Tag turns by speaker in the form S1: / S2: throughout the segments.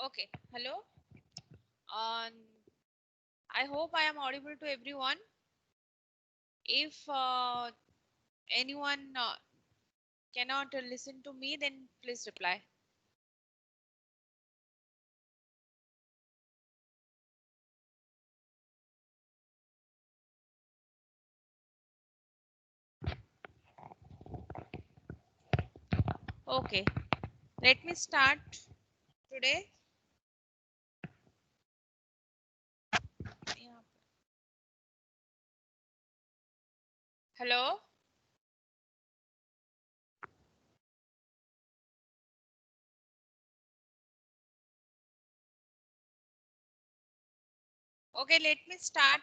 S1: Okay, hello. I hope I am audible to everyone. If anyone cannot listen to me, then please reply. Okay, let me start today. Yeah. Hello. Okay, let me start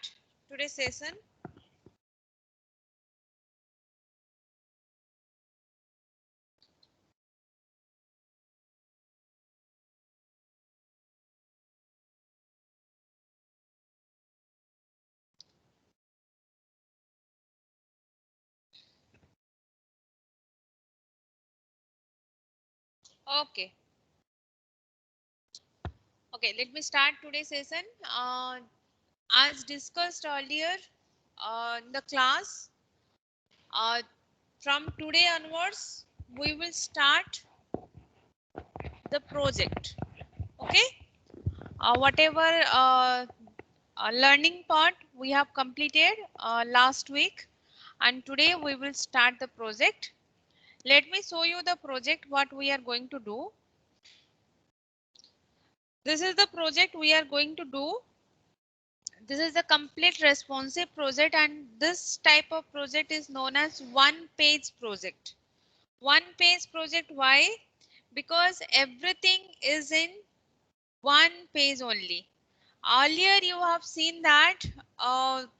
S1: today's session. Okay. Okay, let me start today's session. As discussed earlier in the class, uh, from today onwards, we will start the project. Okay. Whatever learning part we have completed last week, and today we will start the project. Let me show you the project what we are going to do. This is the project we are going to do. This is a complete responsive project, and this type of project is known as one page project. One page project, why? Because everything is in one page only. Earlier you have seen that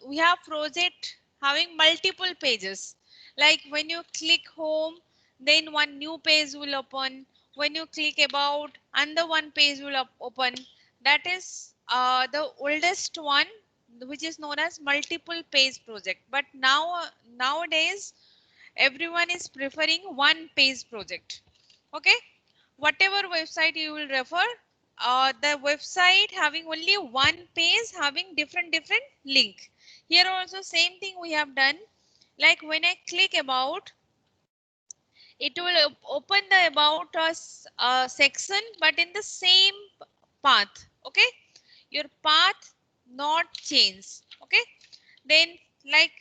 S1: we have project having multiple pages. Like when you click home, then one new page will open. When you click about, another one page will open. That is the oldest one, which is known as multiple page project. But nowadays everyone is preferring one page project. Okay, whatever website you will refer, the website having only one page having different link. Here also same thing we have done. Like when I click about, it will open the about us section, but in the same path. Okay, your path not change. Okay, then like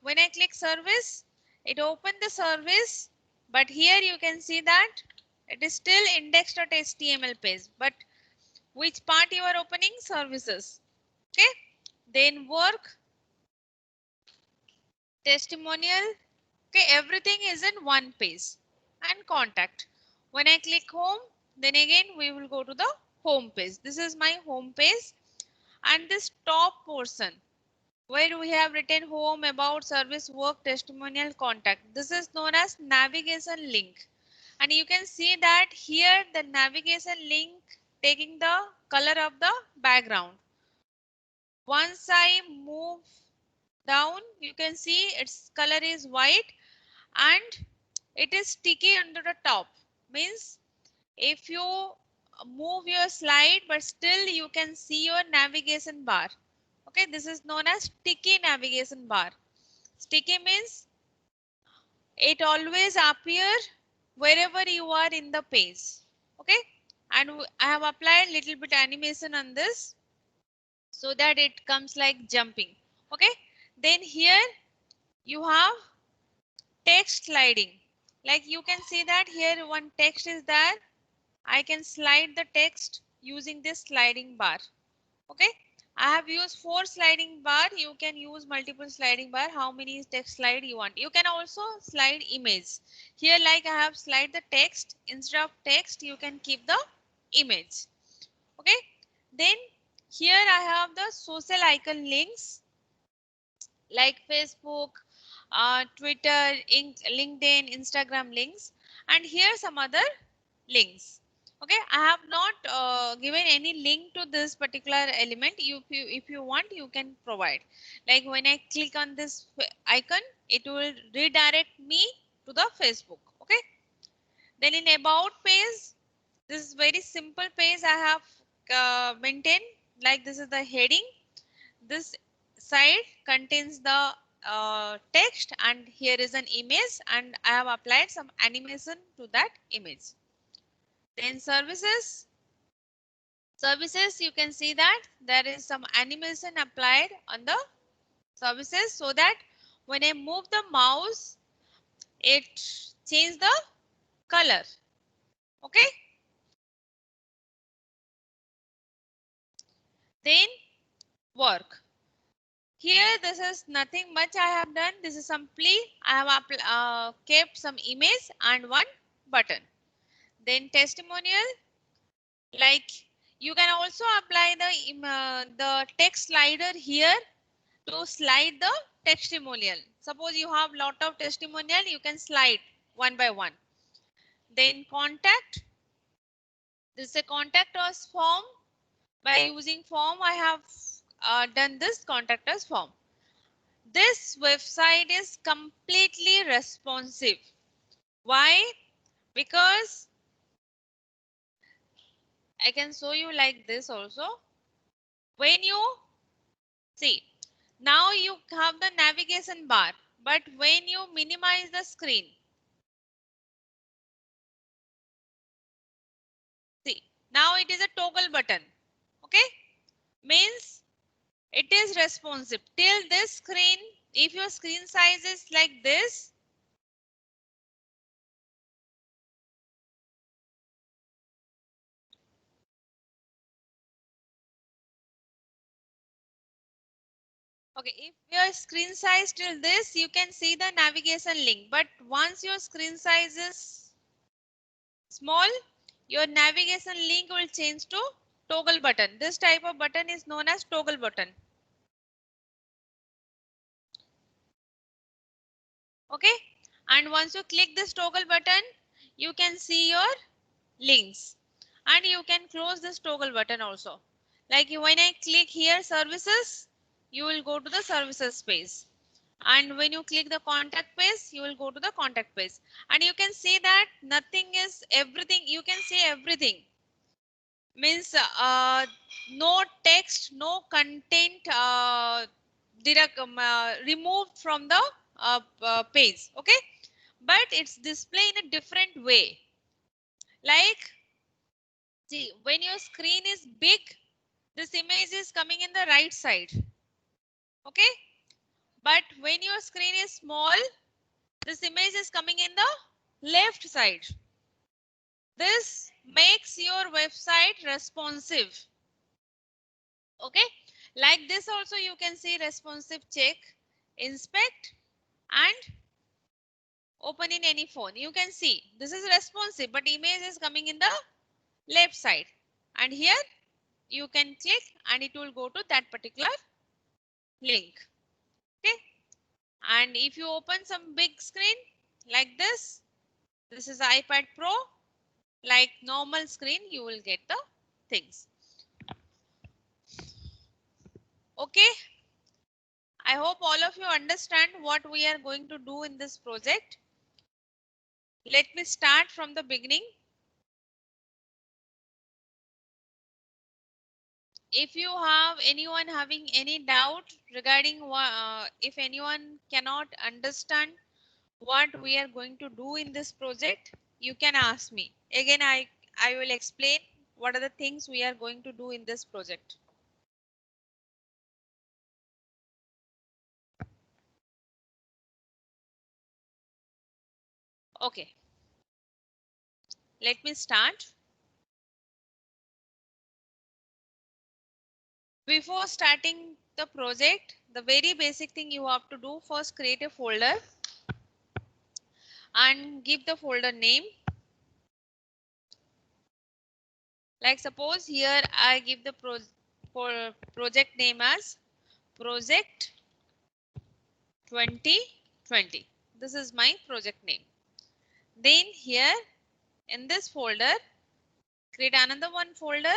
S1: when I click service, it opened the service, but here you can see that it is still index.html page, but which part you are opening? Services. Okay, then work, testimonial. Okay, everything is in one page. And contact. When I click home, then again we will go to the home page. This is my home page, and this top portion where we have written home, about, service, work, testimonial, contact. This is known as navigation link. And you can see that here the navigation link taking the color of the background. Once I move down, you can see its color is white and it is sticky under the top. Means if you move your slide, but still you can see your navigation bar. Okay, this is known as sticky navigation bar. Sticky means it always appear wherever you are in the page. Okay, and I have applied little bit animation on this so that it comes like jumping. Okay, then here you have text sliding. Like you can see that here one text is there. I can slide the text using this sliding bar. Okay, I have used 4 sliding bar. You can use multiple sliding bar. How many text slide you want? You can also slide image. Here like I have slide the text. Instead of text you can keep the image. Okay, then here I have the social icon links like Facebook, Twitter, LinkedIn, Instagram links, and here some other links. Okay, I have not given any link to this particular element. If you want, you can provide. Like when I click on this icon, it will redirect me to the Facebook. Okay, then in about page, This is very simple page I have maintained. Like this is the heading. This side contains the text and here is an image and I have applied some animation to that image. Then services. Services, you can see that there is some animation applied on the services so that when I move the mouse, it changes the color. Okay. Then work. Here, this is nothing much I have done. This is simply I have kept some image and one button. Then testimonial, like you can also apply the text slider here to slide the testimonial. Suppose you have lot of testimonial, you can slide one by one. Then contact. This is a contact us form. By using form, I have done this contact us form. This website is completely responsive. Why? Because I can show you like this also. When you see, now you have the navigation bar, but when you minimize the screen, see, now it is a toggle button. Okay, means it is responsive. Till this screen, if your screen size is like this, okay, if your screen size till this, you can see the navigation link. But once your screen size is small, your navigation link will change to toggle button. This type of button is known as toggle button. Okay. And once you click this toggle button, you can see your links. And you can close this toggle button also. Like when I click here services, you will go to the services page. And when you click the contact page, you will go to the contact page. And you can see that nothing is everything. You can see everything. Means no text, no content removed from the page. Okay. But it's displayed in a different way. Like, see, when your screen is big, this image is coming in the right side. Okay. But when your screen is small, this image is coming in the left side. This makes your website responsive. Okay. Like this also you can see responsive check, inspect and open in any phone. You can see this is responsive, but image is coming in the left side. And here you can click and it will go to that particular link. Okay. And if you open some big screen like this is iPad Pro, like normal screen, you will get the things. Okay. I hope all of you understand what we are going to do in this project. Let me start from the beginning. If you have anyone having any doubt regarding if anyone cannot understand what we are going to do in this project, you can ask me. Again, I will explain what are the things we are going to do in this project. Okay. Let me start. Before starting the project, the very basic thing you have to do, first create a folder and give the folder name. Like suppose here I give the project name as project 2020. This is my project name. Then here in this folder, create another one folder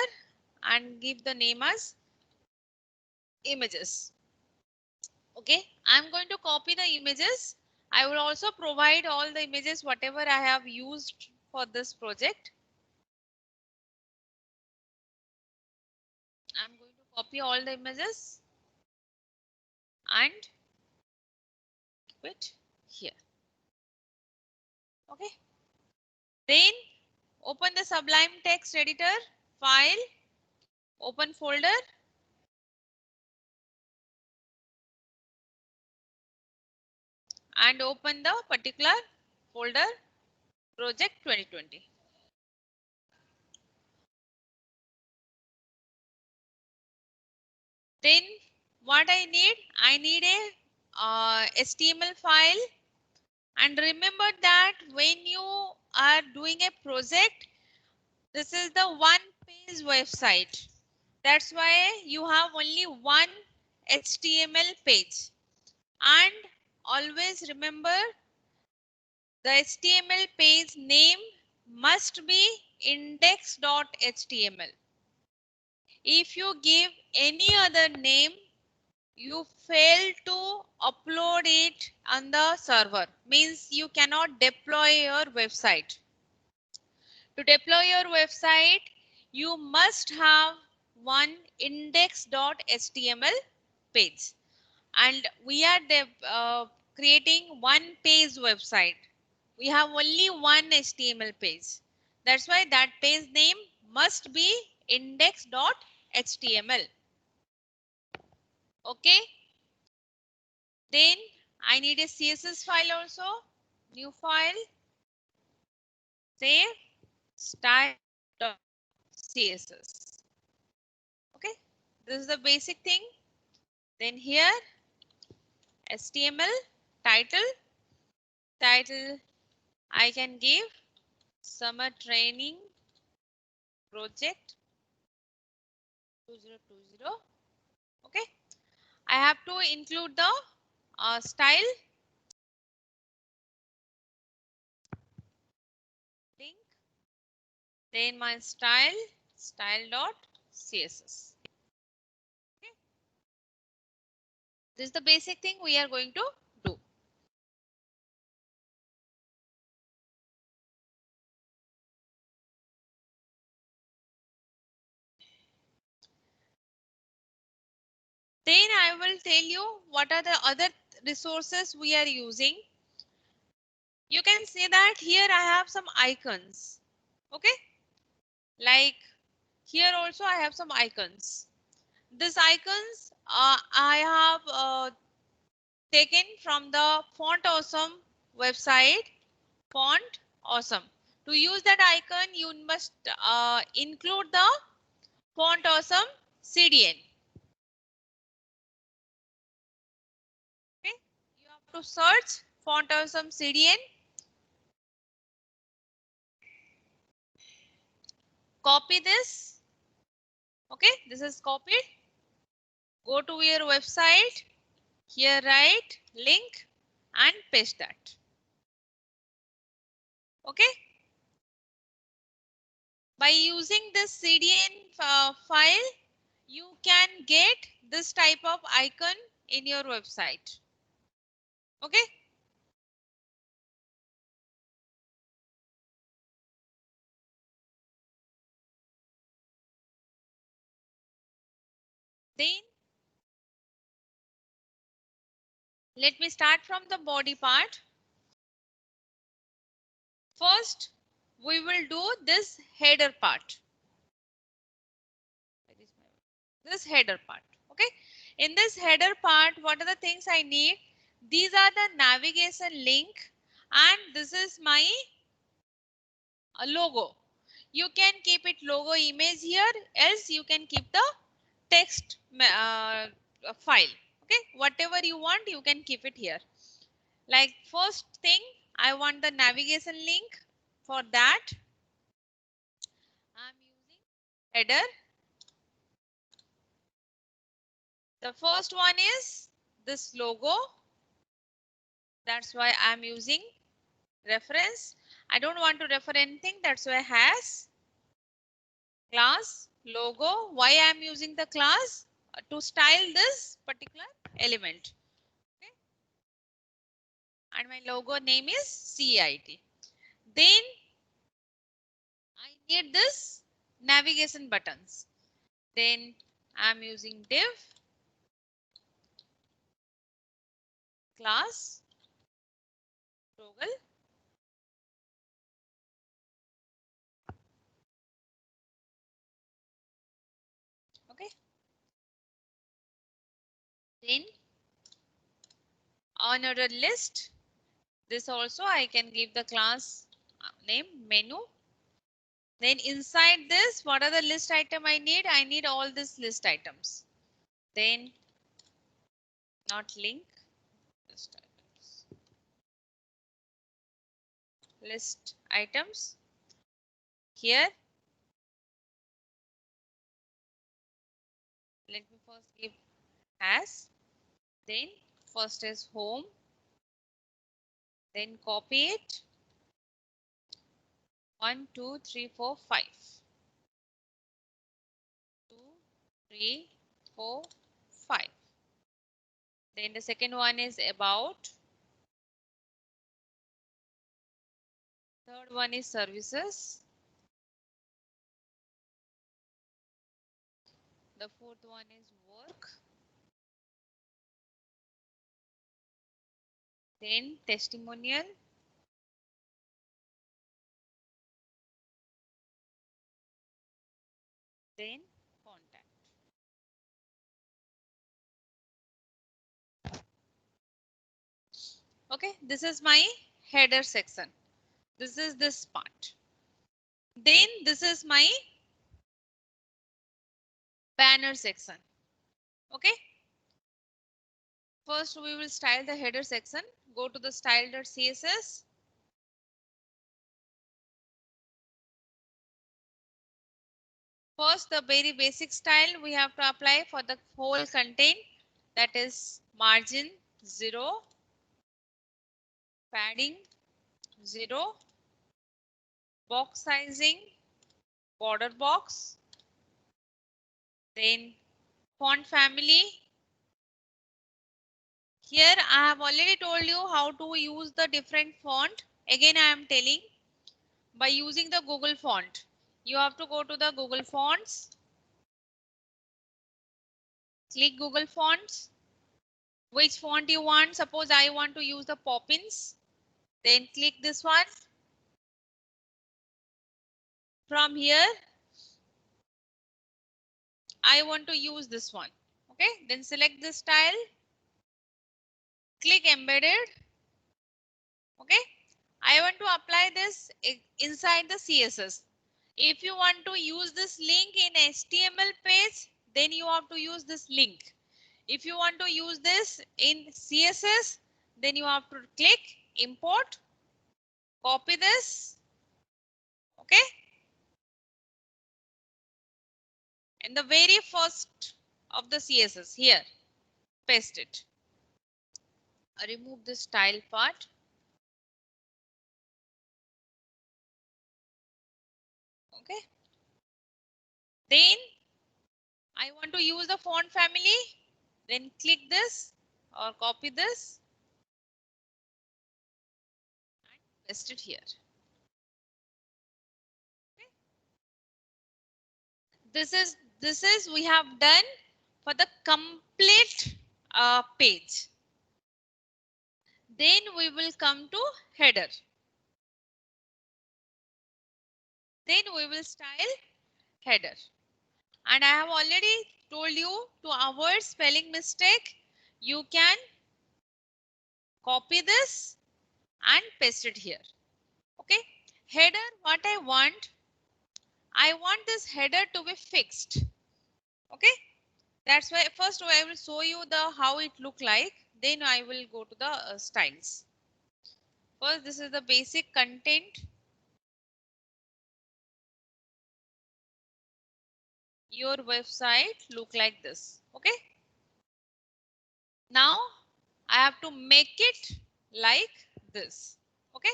S1: and give the name as images. Okay, I'm going to copy the images. I will also provide all the images whatever I have used for this project. Copy all the images and keep it here. Okay. Then open the Sublime Text Editor, File, open folder. And open the particular folder project 2020. Then what I need a HTML file, and remember that when you are doing a project, this is the one page website. That's why you have only one HTML page. And always remember the HTML page name must be index.html. If you give any other name, you fail to upload it on the server. Means you cannot deploy your website. To deploy your website, you must have one index.html page. And we are creating one page website. We have only one HTML page. That's why that page name must be index.html. Okay. Then I need a CSS file also. New file. Save style.css. Okay. This is the basic thing. Then here HTML title. Title I can give summer training project 2020. Okay. I have to include the style link, then my style.css. Okay. This is the basic thing we are going to do. Then I will tell you what are the other resources we are using. You can see that here I have some icons. Okay. Like here also I have some icons. These icons I have taken from the Font Awesome website. Font Awesome. To use that icon, you must include the Font Awesome CDN. Okay. You have to search Font Awesome CDN. Copy this. Okay. This is copied. Go to your website. Here write link and paste that. Okay. By using this CDN file, you can get this type of icon in your website. Okay. Then let me start from the body part. First, we will do this header part. This header part. Okay. In this header part, what are the things I need? These are the navigation link, and this is my logo. You can keep it logo image here, else you can keep the text file. Okay. Whatever you want, you can keep it here. Like first thing, I want the navigation link. For that, I'm using header. The first one is this logo. That's why I'm using reference. I don't want to refer anything. That's why has class logo. Why I'm using the class? To style this particular element. Okay. And my logo name is CIT. Then I need this navigation buttons. Then I'm using div class toggle. Okay. Then on order list, this also I can give the class name menu. Then inside this, what are the list item I need? I need all these list items. Then not link, list items. List items. Here, let me first give as. Then first is home. Then copy it. 1, 2, 3, 4, 5. 2, 3, 4, 5. Then the second one is about. Third one is services. The fourth one is work. Then testimonial. Then contact. Okay, this is my header section. This is this part. Then this is my banner section. Okay. First, we will style the header section. Go to the style.css. First, the very basic style we have to apply for the whole content. That is margin 0, padding 0, box sizing, border box, then font family. Here I have already told you how to use the different font. Again, I am telling by using the Google font. You have to go to the Google Fonts. Click Google Fonts. Which font you want? Suppose I want to use the Poppins. Then click this one. From here, I want to use this one. Okay, then select this style. Click embedded. Okay, I want to apply this inside the CSS. If you want to use this link in HTML page, then you have to use this link. If you want to use this in CSS, then you have to click import, copy this. Okay. In the very first of the CSS here, paste it. Remove this style part. Okay. Then I want to use the font family. Then click this or copy this and paste it here. Okay. This is we have done for the complete page. Then we will come to header. Then we will style header. And I have already told you to avoid spelling mistake. You can copy this and paste it here. Okay. Header, what I want this header to be fixed. Okay. That's why first I will show you the how it look like. Then I will go to the styles. First, this is the basic content. Your website look like this. Okay. Now I have to make it like this. Okay.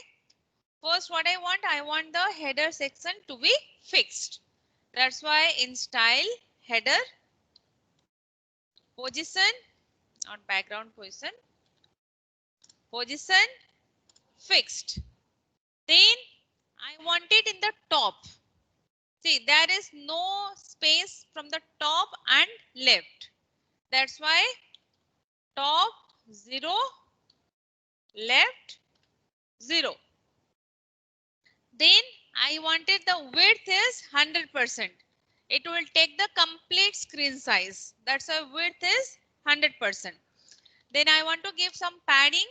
S1: First, what I want the header section to be fixed. That's why in style header position, not background position fixed. Then I want it in the top. See, there is no space from the top and left. That's why top 0, left 0. Then I wanted the width is 100%. It will take the complete screen size. That's why width is 100%. Then I want to give some padding,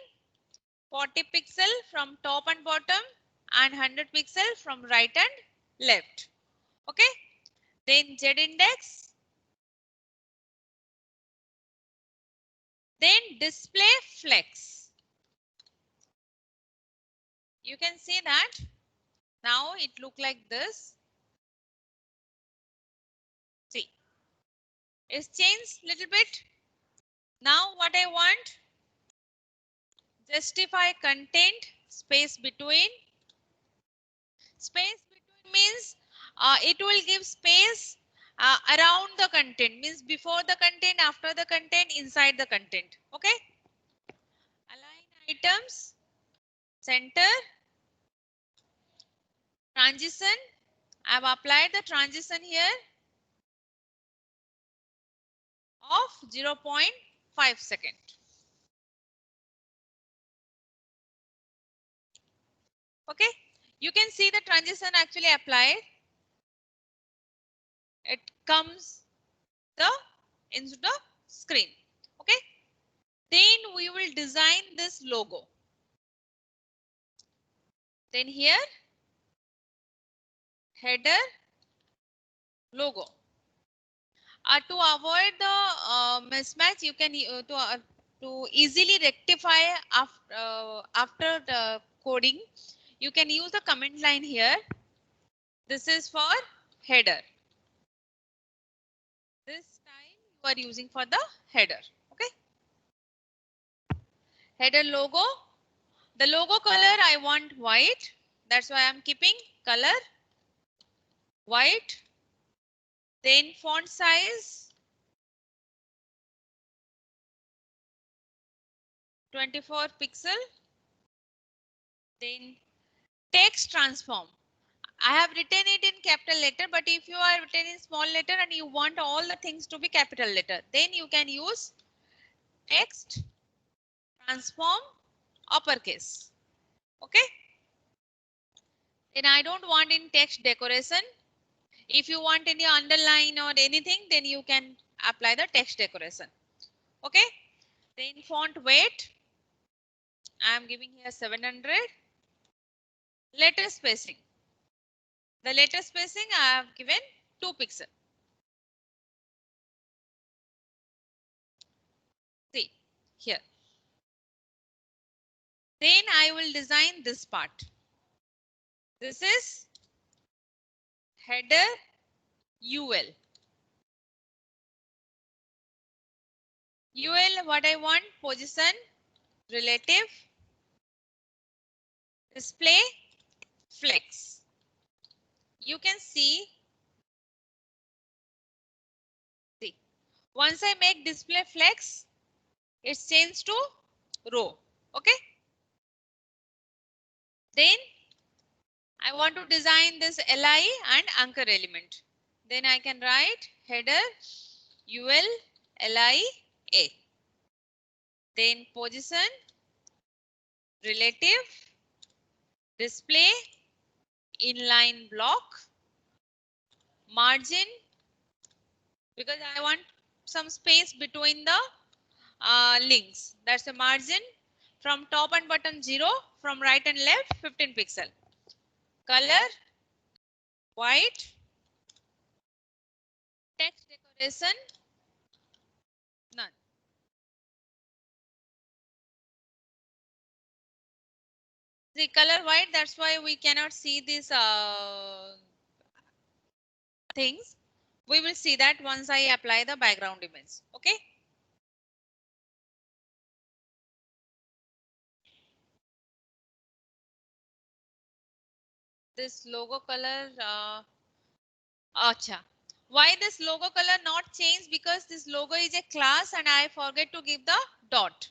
S1: 40 pixel from top and bottom and 100 pixel from right and left. Okay. Then Z index. Then display flex. You can see that now it look like this. See, it's changed little bit. Now what I want, justify content, space between. Space between means it will give space around the content, means before the content, after the content, inside the content. Okay. Align items, center, transition. I have applied the transition here of 0.5 second. Okay. You can see the transition actually applied. It comes into the screen. Okay. Then we will design this logo. Then here header logo. To avoid the mismatch, you can to easily rectify after the coding, you can use the comment line here. This is for header. This time you are using for the header. Okay. Header logo. The logo color I want white. That's why I'm keeping color white. Then font size 24 pixel. Then text transform. I have written it in capital letter, but if you are written in small letter and you want all the things to be capital letter, then you can use text transform uppercase. Okay. Then I don't want in text decoration. If you want any underline or anything, then you can apply the text decoration. Okay. Then font weight, I am giving here 700. Letter spacing. The letter spacing I have given 2 pixel. See here. Then I will design this part. This is header UL. UL, what I want, position, relative, display, flex. You can see, once I make display flex, it's changed to row. Okay. Then I want to design this LI and anchor element. Then I can write header UL LI A. Then position, relative, display, inline block, margin, because I want some space between the links. That's the margin. From top and bottom 0, from right and left 15 pixel. Color white. Text decoration none. The color white, that's why we cannot see these things. We will see that once I apply the background image. Okay. This logo color, acha. Why this logo color not changed? Because this logo is a class and I forget to give the dot.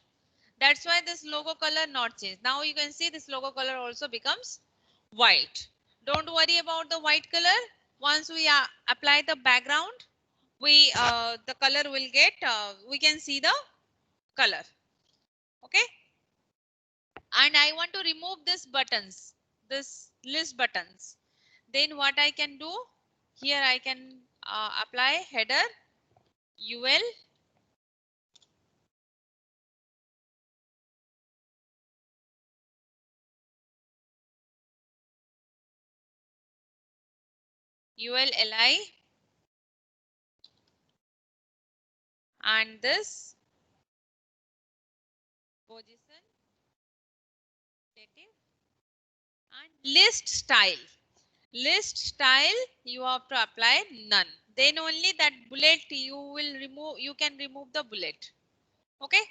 S1: That's why this logo color not changed. Now you can see this logo color also becomes white. Don't worry about the white color. Once we apply the background, we the color will get, we can see the color. Okay. And I want to remove this buttons, this list buttons. Then what I can do here, I can apply header ULLI, and this position relative, and list style. List style you have to apply none. Then only that bullet you will remove, you can remove the bullet. Okay.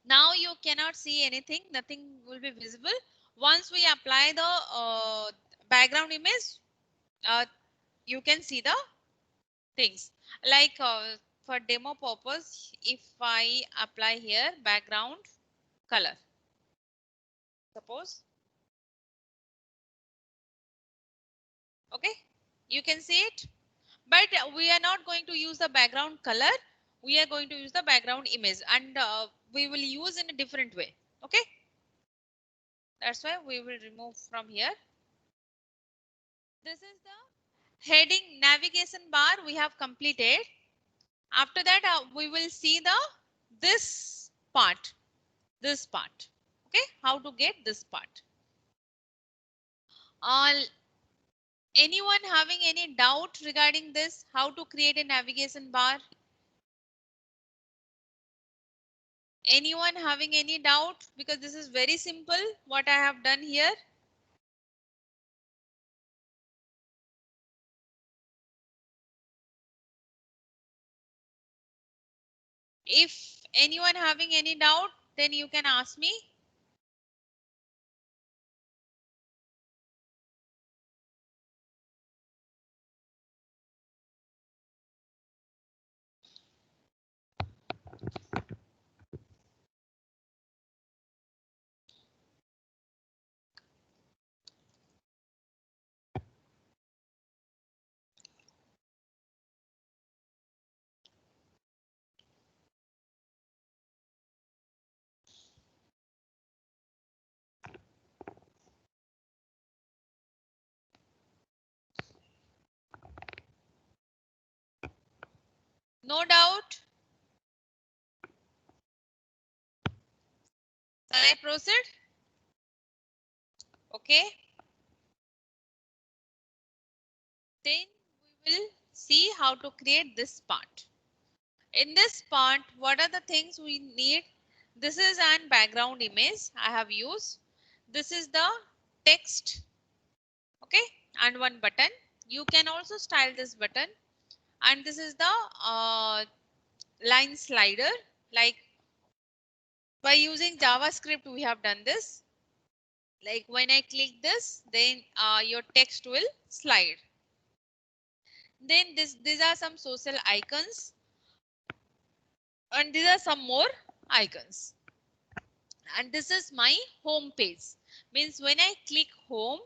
S1: Now you cannot see anything, nothing will be visible. Once we apply the background image, uh, you can see the things. Like for demo purpose, if I apply here background color, suppose, okay, you can see it. But we are not going to use the background color. We are going to use the background image, and we will use in a different way. Okay. That's why we will remove from here. This is the heading navigation bar we have completed. After that, we will see the this part, this part. Okay. How to get this part. Anyone having any doubt regarding this? How to create a navigation bar? Anyone having any doubt? Because this is very simple what I have done here. If anyone having any doubt, then you can ask me. No doubt. Shall I proceed? Okay. Then we will see how to create this part. In this part, what are the things we need? This is an background image I have used. This is the text. Okay. And one button. You can also style this button. And this is the line slider. Like by using JavaScript, we have done this. Like when I click this, then your text will slide. Then these are some social icons, and these are some more icons. And this is my home page. Means when I click home,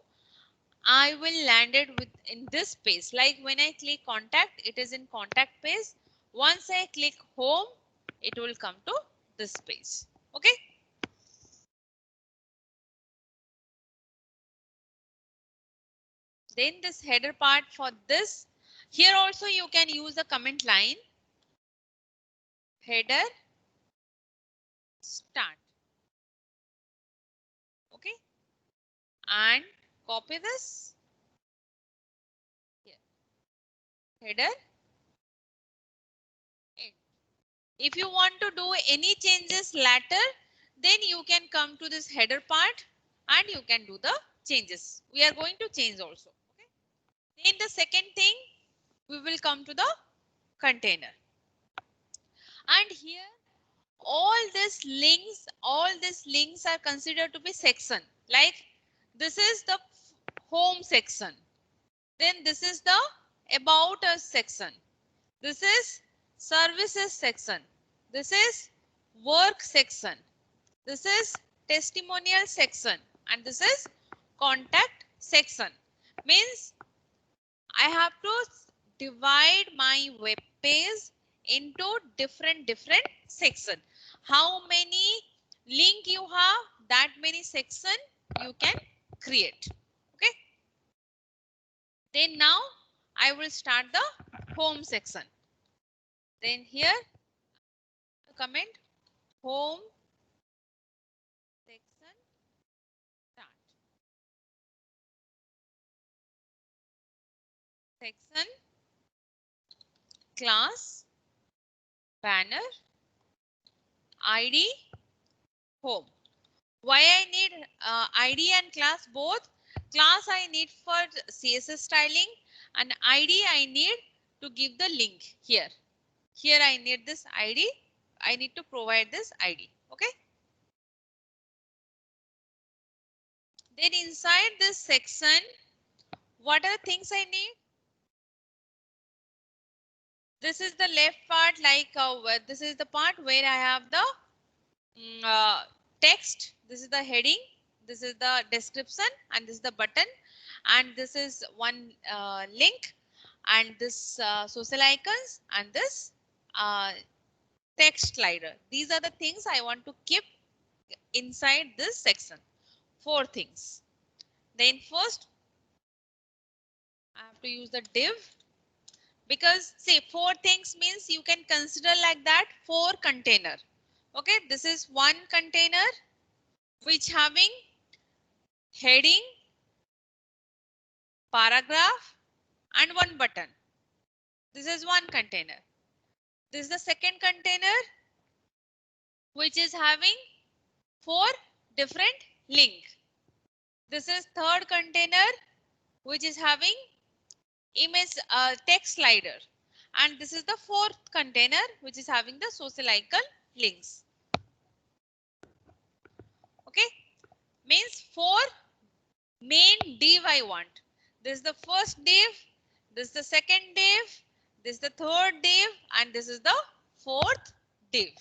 S1: I will land it with in this page. Like when I click contact, it is in contact page. Once I click home, it will come to this page. Okay. Then this header part for this, here also you can use the comment line, header start. Okay. And copy this here, header end. If you want to do any changes later, then you can come to this header part and you can do the changes. We are going to change also. Okay. Then the second thing, we will come to the container. And here all these links are considered to be section. Like this is the home section. Then this is the about us section. This is services section. This is work section. This is testimonial section. And this is contact section. Means I have to divide my web page into different section. How many link you have, that many section you can create. Okay. Then now I will start the home section. Then here comment home section start. Section class banner ID home. Why I need ID and class both? Class I need for CSS styling and ID I need to give the link here. Here I need this ID. I need to provide this ID. Okay. Then inside this section, what are the things I need? This is the left part, like this is the part where I have the text. This is the heading. This is the description, and this is the button, and this is one link, and this social icons, and this uh, text slider. These are the things I want to keep inside this section. 4 things. Then first, I have to use the div. Because say 4 things means you can consider like that 4 container. Okay, this is one container which having heading, paragraph and one button. This is one container. This is the second container which is having 4 different link. This is third container which is having image text slider. And this is the fourth container which is having the social icon links. Okay, means 4 main div I want. This is the first div, this is the second div, this is the third div, and this is the fourth div.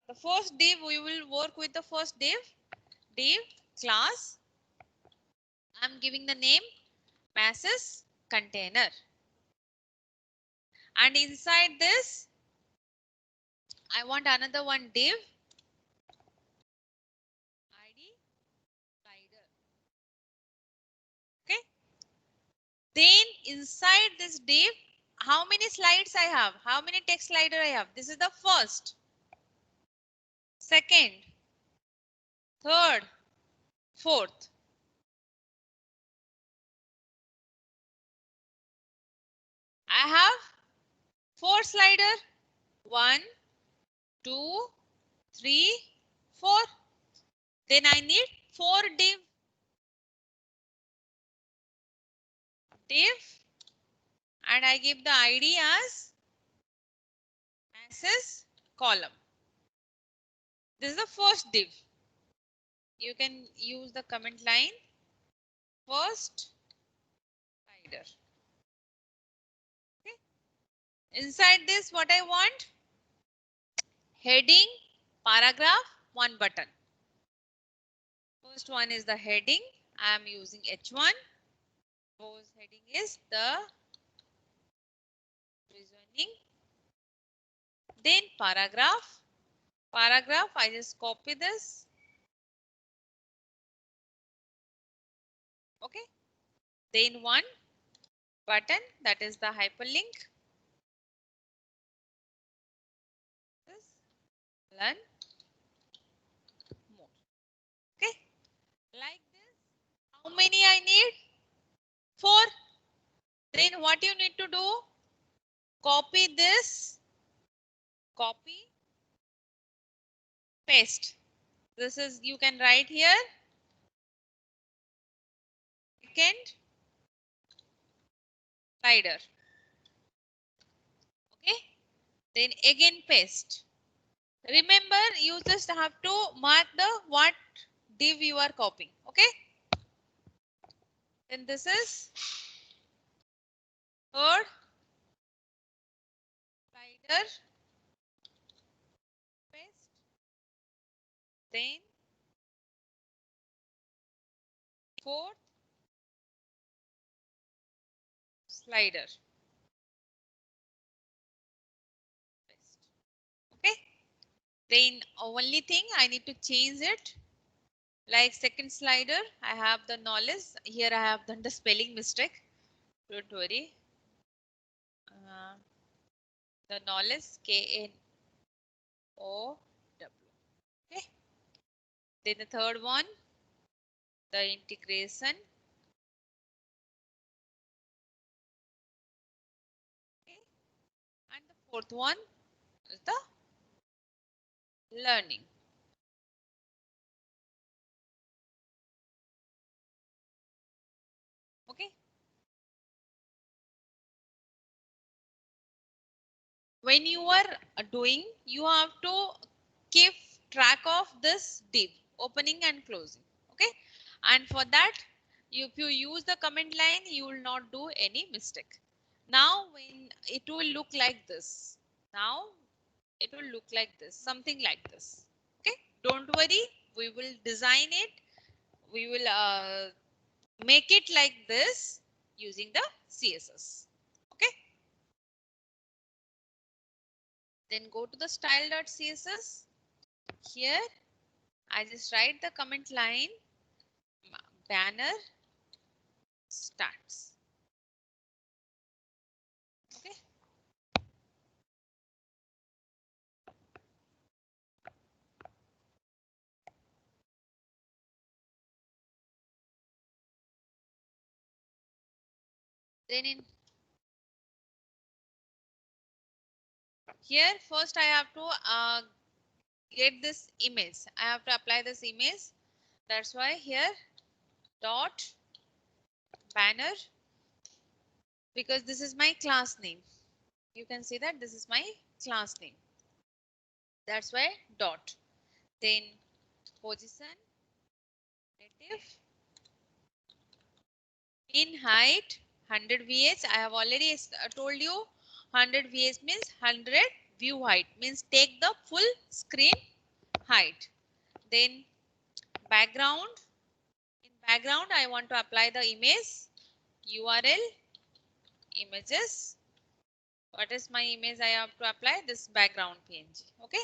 S1: The first div, we will work with the first div class. I'm giving the name masses container. And inside this, I want another one div ID slider. Okay. Then inside this div, how many slides I have? How many text slider I have? This is the first, second, third, fourth. I have 4 slider. 1, 2, 3, 4. Then I need 4 div, and I give the ID as masses column. This is the first div. You can use the comment line first slider. Okay. Inside this, what I want? Heading, paragraph, one button. First one is the heading. I am using H1. Suppose heading is the reasoning. Then paragraph. Paragraph, I just copy this. Okay. Then one button, that is the hyperlink. This learn more. Okay. Like this. How many I need? 4. Then what you need to do? Copy this. Copy. Paste. This is, you can write here. Second slider. Okay. Then again paste. Remember, you just have to mark the what div you are copying. Okay. Then this is third slider. Paste. Then fourth slider. Okay. Then only thing I need to change it. Like second slider, I have the knowledge. Here I have done the spelling mistake. Don't worry. The knowledge KNOW. Okay. Then the third one, the integration. Okay. And the fourth one is the learning. Okay. When you are doing, you have to keep track of this div, opening and closing. Okay. And for that, if you use the command line, you will not do any mistake. Now when it will look like this. Now it will look like this, something like this. Okay. Don't worry. We will design it. We will make it like this using the CSS. Okay. Then go to the style.css. Here I just write the comment line banner starts. Okay. Then in here first I have to get this image. I have to apply this image. That's why here dot banner, because this is my class name. You can see that this is my class name. That's why dot. Then position native in height 100 vh. I have already told you 100 vh means 100 view height, means take the full screen height. Then background, in background I want to apply the image URL images. What is my image I have to apply? This background PNG. Okay.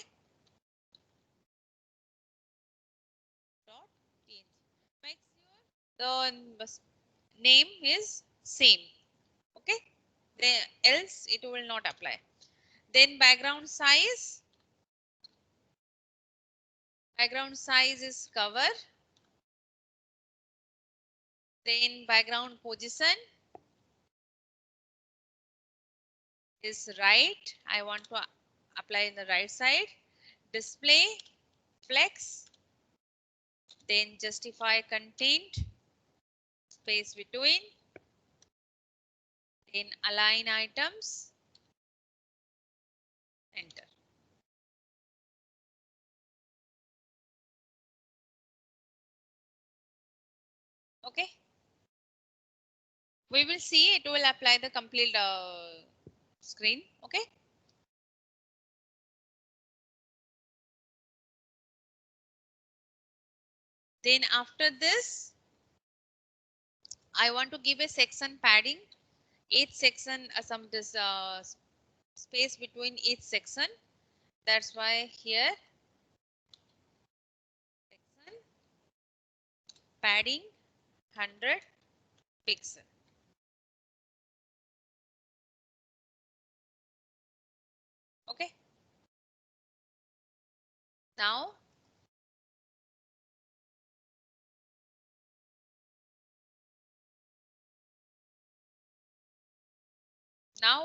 S1: Dot PNG. Make sure the name is same. Okay. Then else it will not apply. Then background size. Background size is cover. Then background position is right. I want to apply in the right side. Display flex. Then justify content. Space between. Then align items. Enter. Okay. We will see it will apply the complete screen. Okay. Then after this, I want to give a section padding. Each section some this space between each section. That's why here section padding 100 pixel. Okay. Now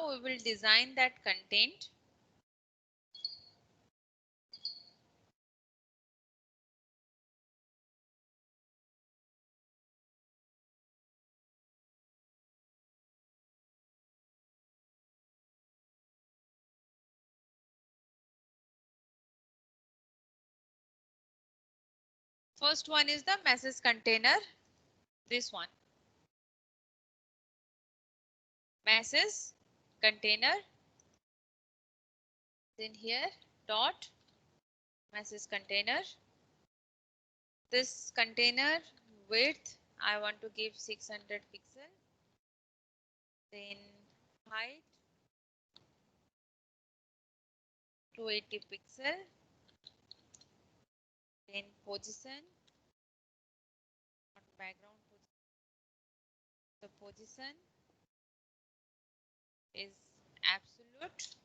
S1: we will design that content. First one is the message container. This one. Message container. Then here dot message container. This container width I want to give 600 pixel. then height 280 pixel, then position, not background position, the position is absolute,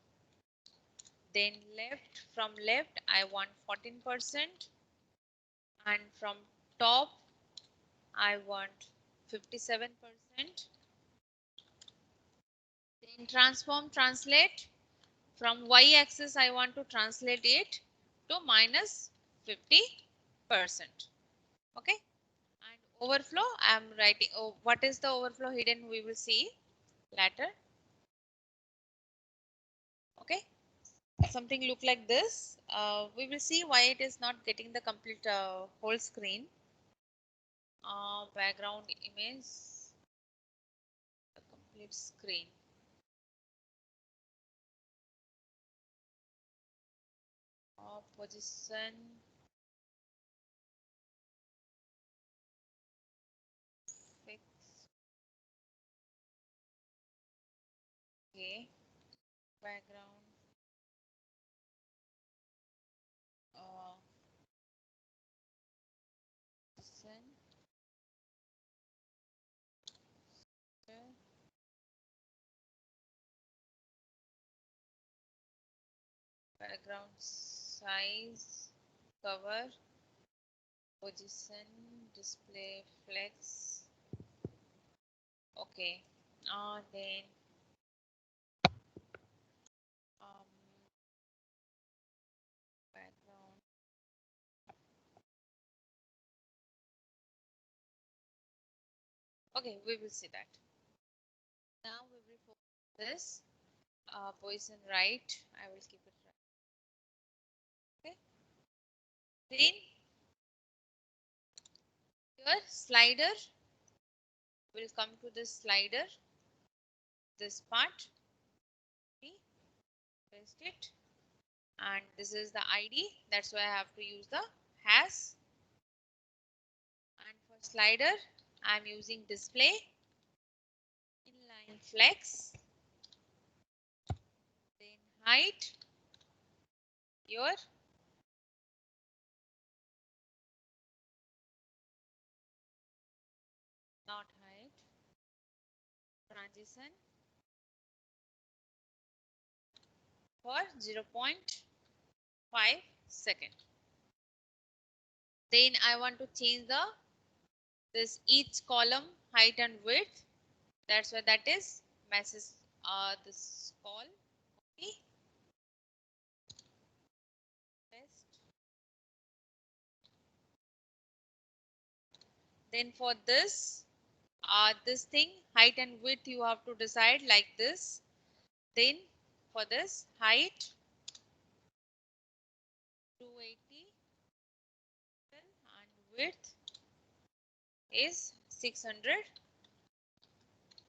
S1: then left, from left I want 14%, and from top I want 57%, then transform, translate, from y-axis I want to translate it to minus 50%. Okay, and overflow I am writing, oh, what is the overflow hidden we will see later. Okay, something look like this. We will see why it is not getting the complete whole screen. Background image, the complete screen. Position fix. Okay, background. Uh, Position. Background size, cover, position, display flex. Okay, then um, background. Okay, we will see that. Now we will focus this position right. I will keep it right. Okay, then your slider will come to this slider, this part. Okay, paste it, and this is the ID. That's why I have to use the hash. And for slider, I'm using display, inline flex, then height, your not height, transition for 0.5 second. Then I want to change the this each column height and width. That's why that is message this call. Okay. Best. Then for this thing height and width you have to decide like this. Then for this height 280 and width is 600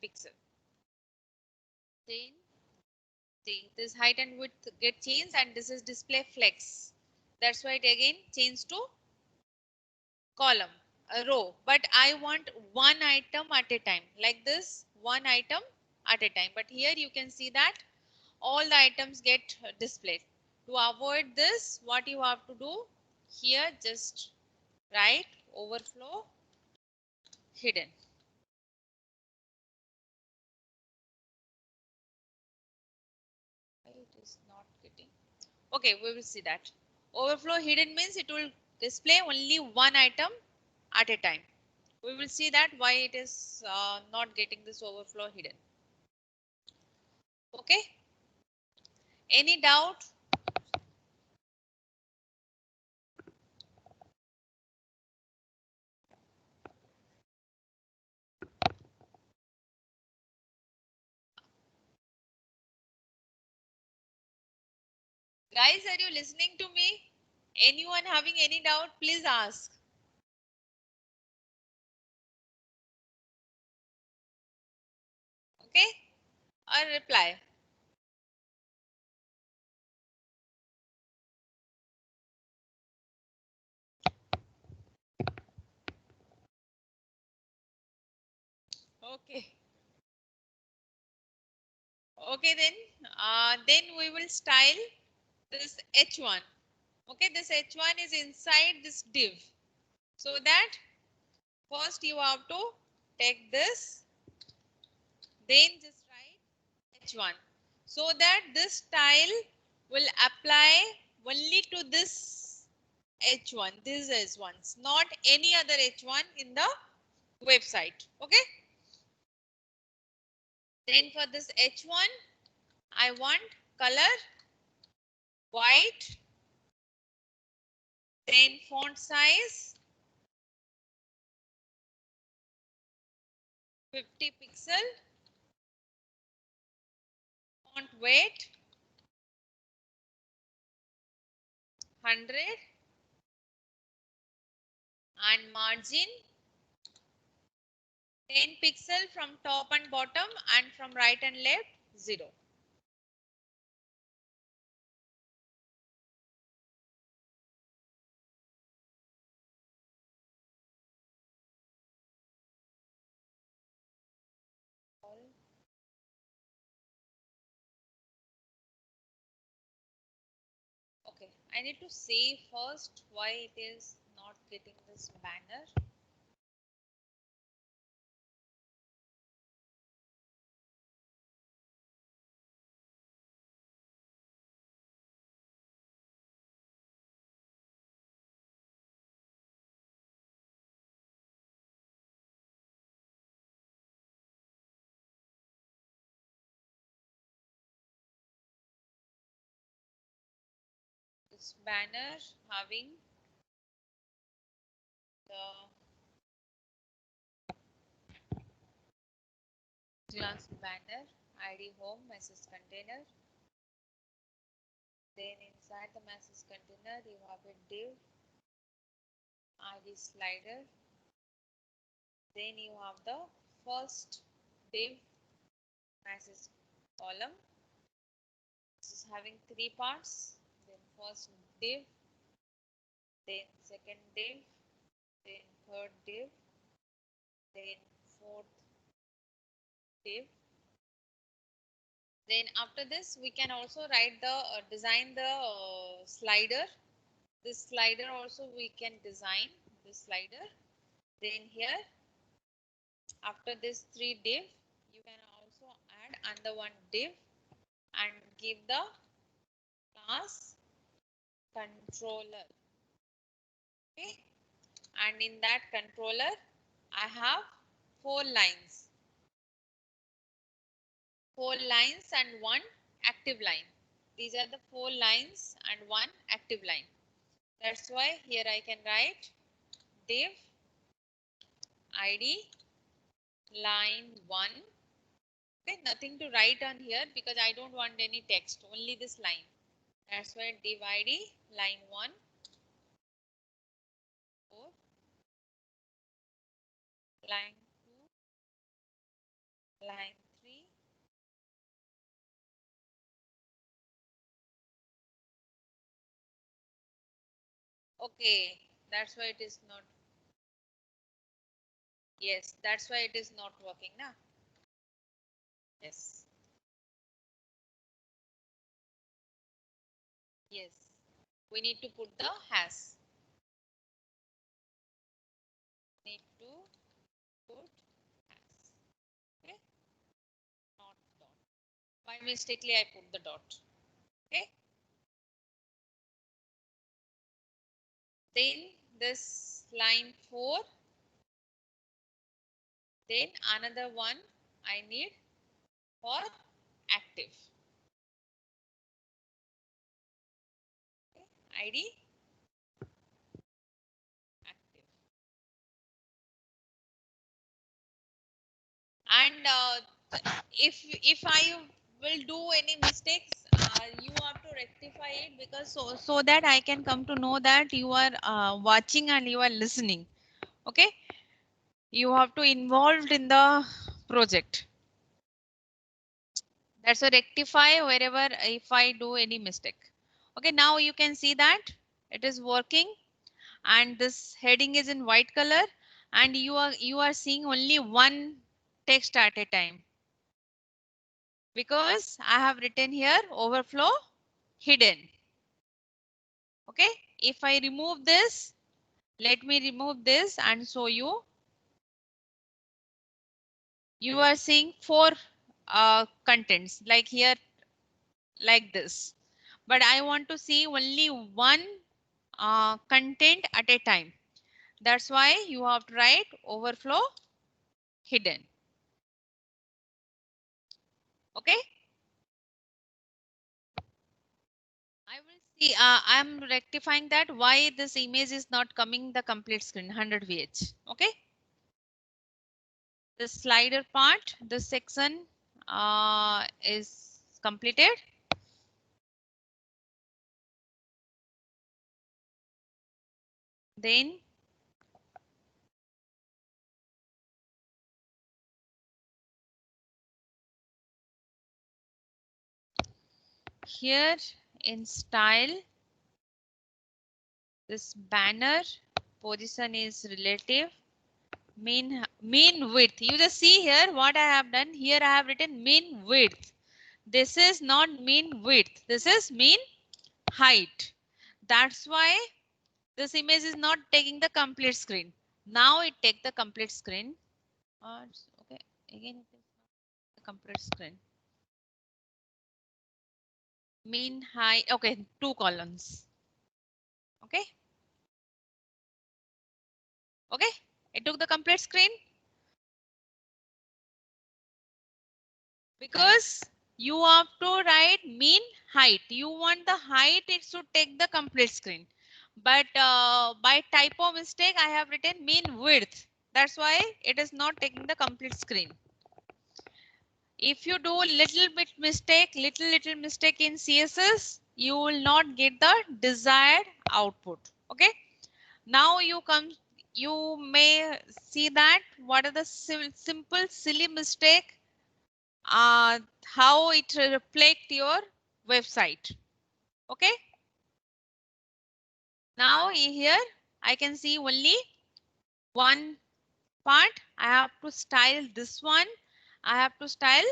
S1: pixel. Then see this height and width get changed, and this is display flex. That's why it again changed to column, a row. But I want one item at a time, like this, one item at a time. But here you can see that all the items get displayed. To avoid this, what you have to do here, just write overflow hidden. It is not getting. Okay, we will see that. Overflow hidden means it will display only one item at a time. We will see that why it is not getting this overflow hidden. Okay. Any doubt? Guys, are you listening to me? Anyone having any doubt, please ask. Okay. Or reply. Okay. Okay, then we will style this H1. Okay, this H1 is inside this div. So that first you have to take this, then just write H1. So that this style will apply only to this H1, this H1s, not any other H1 in the website. Okay. Then for this H1, I want color white, then font size 50 pixel, font weight 100 and margin 10 pixel from top and bottom and from right and left 0. Okay, I need to say first why it is not getting this banner. This banner having the class banner, ID home, message container. Then inside the message container, you have a div, ID slider. Then you have the first div message column. This is having 3 parts. Then first div, then second div, then third div, then fourth div. Then after this, we can also write the design the slider. This slider also we can design this slider. Then here, after this 3 div, you can also add another one div and give the class controller. Okay, and in that controller, I have 4 lines. 4 lines and 1 active line. These are the 4 lines and 1 active line. That's why here I can write div ID line 1. Okay, nothing to write on here because I don't want any text, only this line. That's why div ID line 1, 4, line 2, line 3. Okay, that's why it is not. Yes, that's why it is not working now. Yes. Yes. We need to put the has. Need to put has. Okay. Not dot. By mistakenly I put the dot. Okay. Then this line 4. Then another one I need for active. Okay. ID active. And if I will do any mistakes, you have to rectify it because so that I can come to know that you are watching and you are listening. Okay, you have to involved in the project. That's a rectify wherever if I do any mistake. Okay, now you can see that it is working and this heading is in white color and you are seeing only one text at a time. Because I have written here overflow hidden. Okay, if I remove this, let me remove this and show you. You are seeing four contents like here, like this. But I want to see only one content at a time. That's why you have to write overflow hidden. Okay. I will see. I'm rectifying that why this image is not coming the complete screen 100 VH. Okay. The slider part, this section is completed. Then here in style, this banner position is relative. Mean width. You just see here what I have done. Here I have written mean width. This is not mean width. This is mean height. That's why this image is not taking the complete screen. Now it take the complete screen. Okay, again it is the complete screen. Mean height. Okay, two columns. Okay. Okay. It took the complete screen because you have to write mean height. You want the height, it should take the complete screen. But by typo mistake, I have written mean width. That's why it is not taking the complete screen. If you do little mistake in CSS, you will not get the desired output. Okay. Now you may see that what are the simple silly mistake, how it reflect your website. Okay. Now here I can see only one part. I have to style this one. I have to style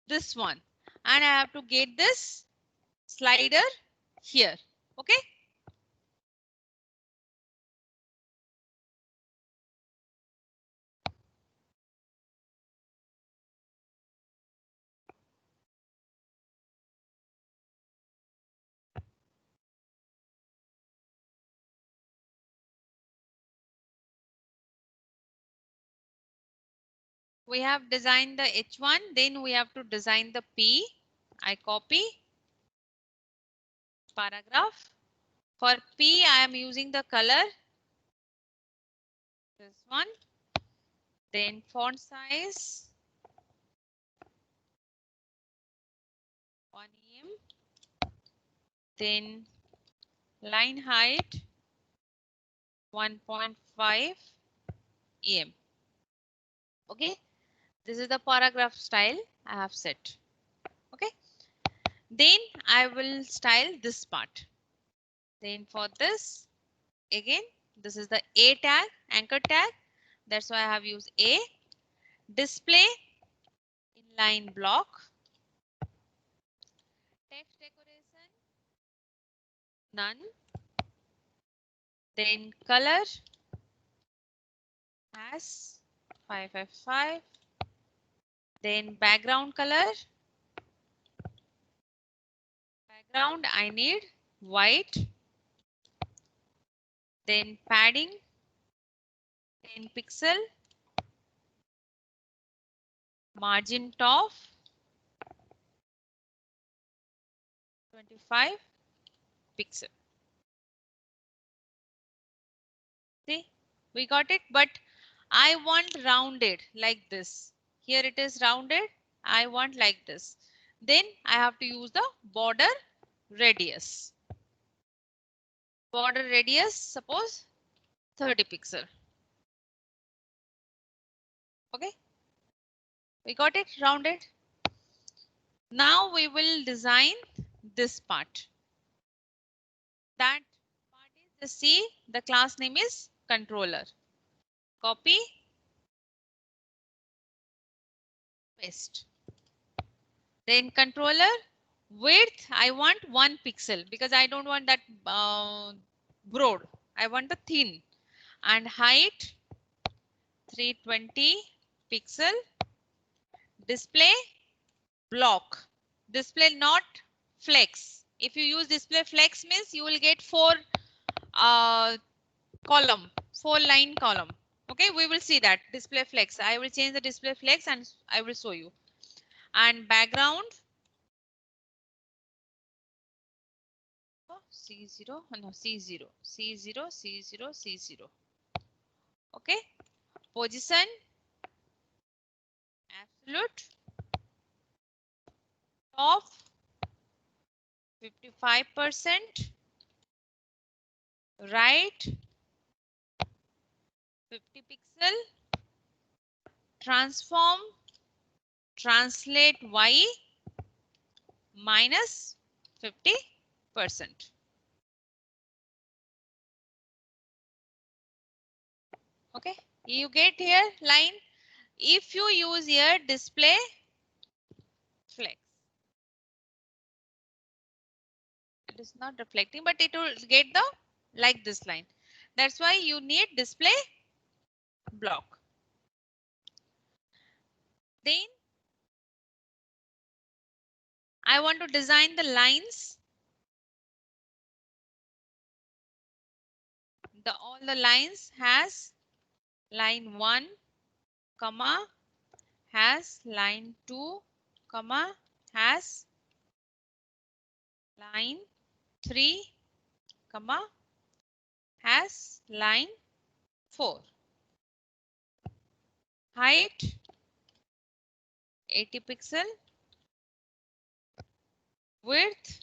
S1: this one, and I have to get this slider here. Okay. We have designed the H1, then we have to design the P. I copy paragraph. For P, I am using the color, this one. Then font size, 1 em. Then line height, 1.5 em. Okay, this is the paragraph style I have set. Okay, then I will style this part. Then for this, again, this is the A tag, anchor tag. That's why I have used A. Display inline block. Text decoration, none. Then color as 555. Then background color. Background I need white. Then padding 10 pixel. Margin top 25 pixel. See, we got it, but I want rounded like this. Here it is rounded. I want like this. Then I have to use the border radius. Border radius, suppose 30 pixel. Okay, we got it rounded. Now we will design this part. That part is the C. The class name is controller. Copy, paste. Then controller width, I want 1 pixel because I don't want that broad. I want the thin. And height 320 pixel. Display block. Display not flex. If you use display flex means you will get 4 column, 4 line column. Okay, we will see that display flex. I will change the display flex and I will show you. And background C0, no C0, C0, C0, C0. Okay, position absolute, top 55%, right 50 pixel, transform translate Y minus 50%. Okay, you get here line. If you use here display flex, it is not reflecting, but it will get the like this line. That's why you need display block. Then I want to design the lines. All the lines has line 1, comma, has line 2, comma, has line 3, comma, has line 4. Height 80 pixel. Width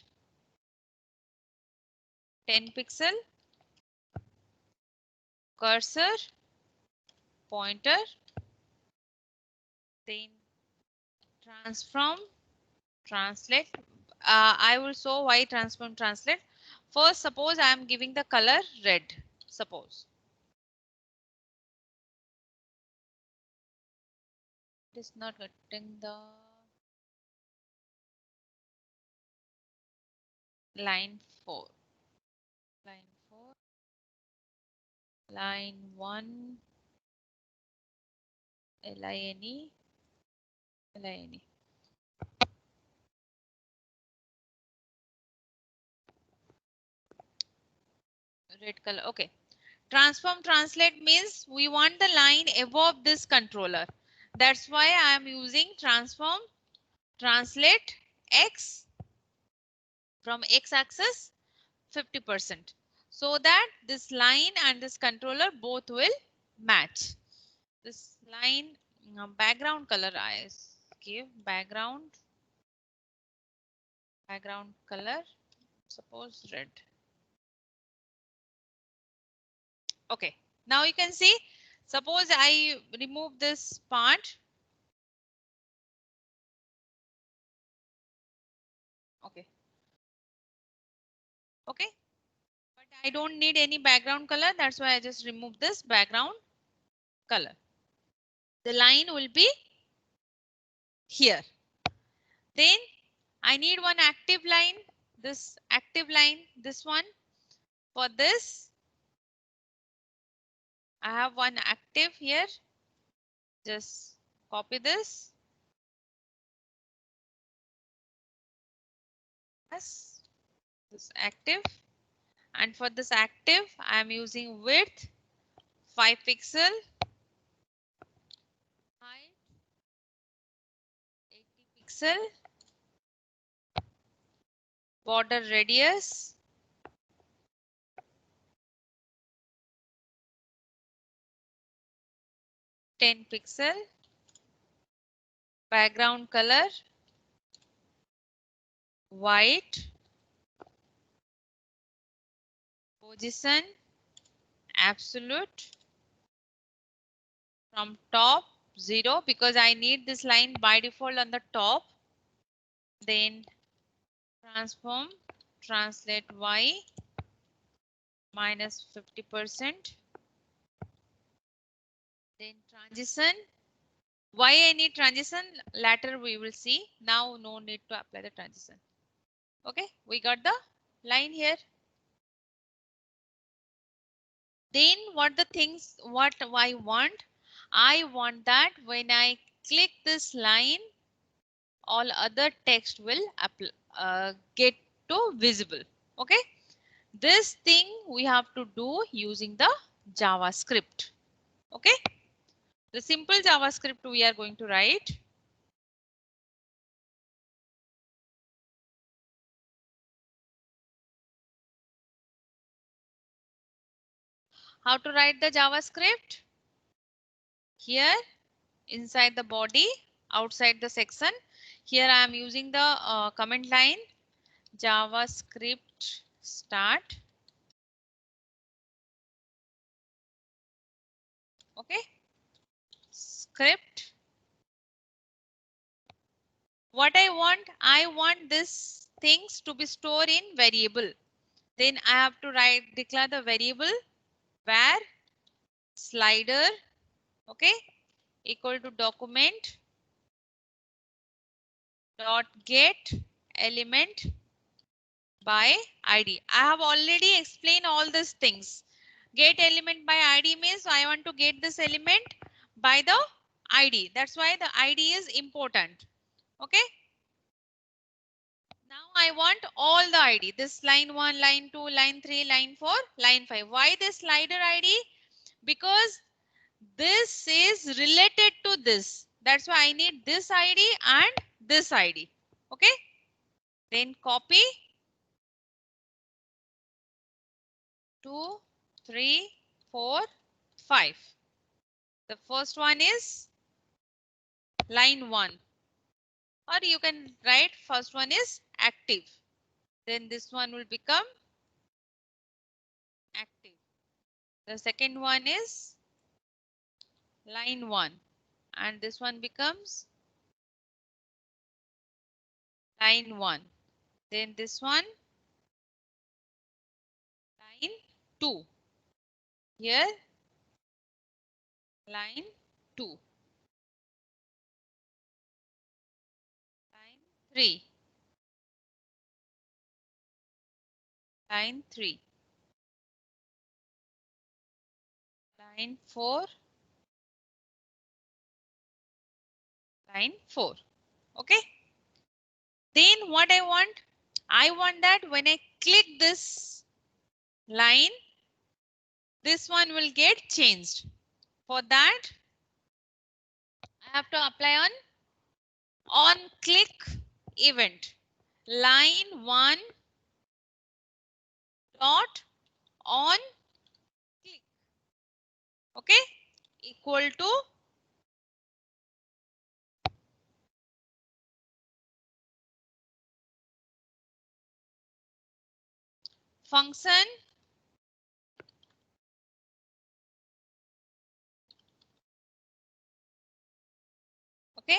S1: 10 pixel. Cursor, pointer, then transform, translate. I will show why transform, translate. First, suppose I am giving the color red. Suppose it is not getting the line 4. Line 4. Line 1. Line. Line. Red color. Okay. Transform, translate means we want the line above this controller. That's why I am using transform, translate X from X axis 50%. So that this line and this controller both will match. This line background color I give background color, suppose red. Okay, now you can see, suppose I remove this part. Okay. Okay, but I don't need any background color. That's why I just remove this background color. The line will be here. Then I need one active line. This active line, this one. For this, I have one active here. Just copy this. Yes, this active. And for this active, I am using width 5 pixel, height 80 pixel, border radius 10 pixel, background color white, position absolute, from top 0 because I need this line by default on the top. Then transform, translate Y minus 50%. Then transition Why I need transition? Later we will see. Now no need to apply the transition. Okay, we got the line here. Then what the things what I want? I want that when I click this line, all other text will get to visible. Okay, this thing we have to do using the JavaScript. Okay, the simple JavaScript we are going to write. How to write the JavaScript? Here inside the body, outside the section. Here I am using the comment line JavaScript start. Okay, script. What I want this things to be stored in variable. Then I have to declare the variable where slider, okay, equal to document dot get element by ID. I have already explained all these things. Get element by ID means I want to get this element by the ID. That's why the ID is important. Okay. Now I want all the ID. This line 1, line 2, line 3, line 4, line 5. Why this slider ID? Because this is related to this. That's why I need this ID and this ID. Okay. Then copy 2, 3, 4, 5. The first one is line 1. Or you can write first one is active. Then this one will become active. The second one is line 1. And this one becomes line 1. Then this one line 2. Here line 2. Line 3. Line 3. Line 4. Line 4. Okay. Then what I want that when I click this line, this one will get changed. For that, I have to apply on click event. Line 1 dot on click. Okay. Equal to function okay,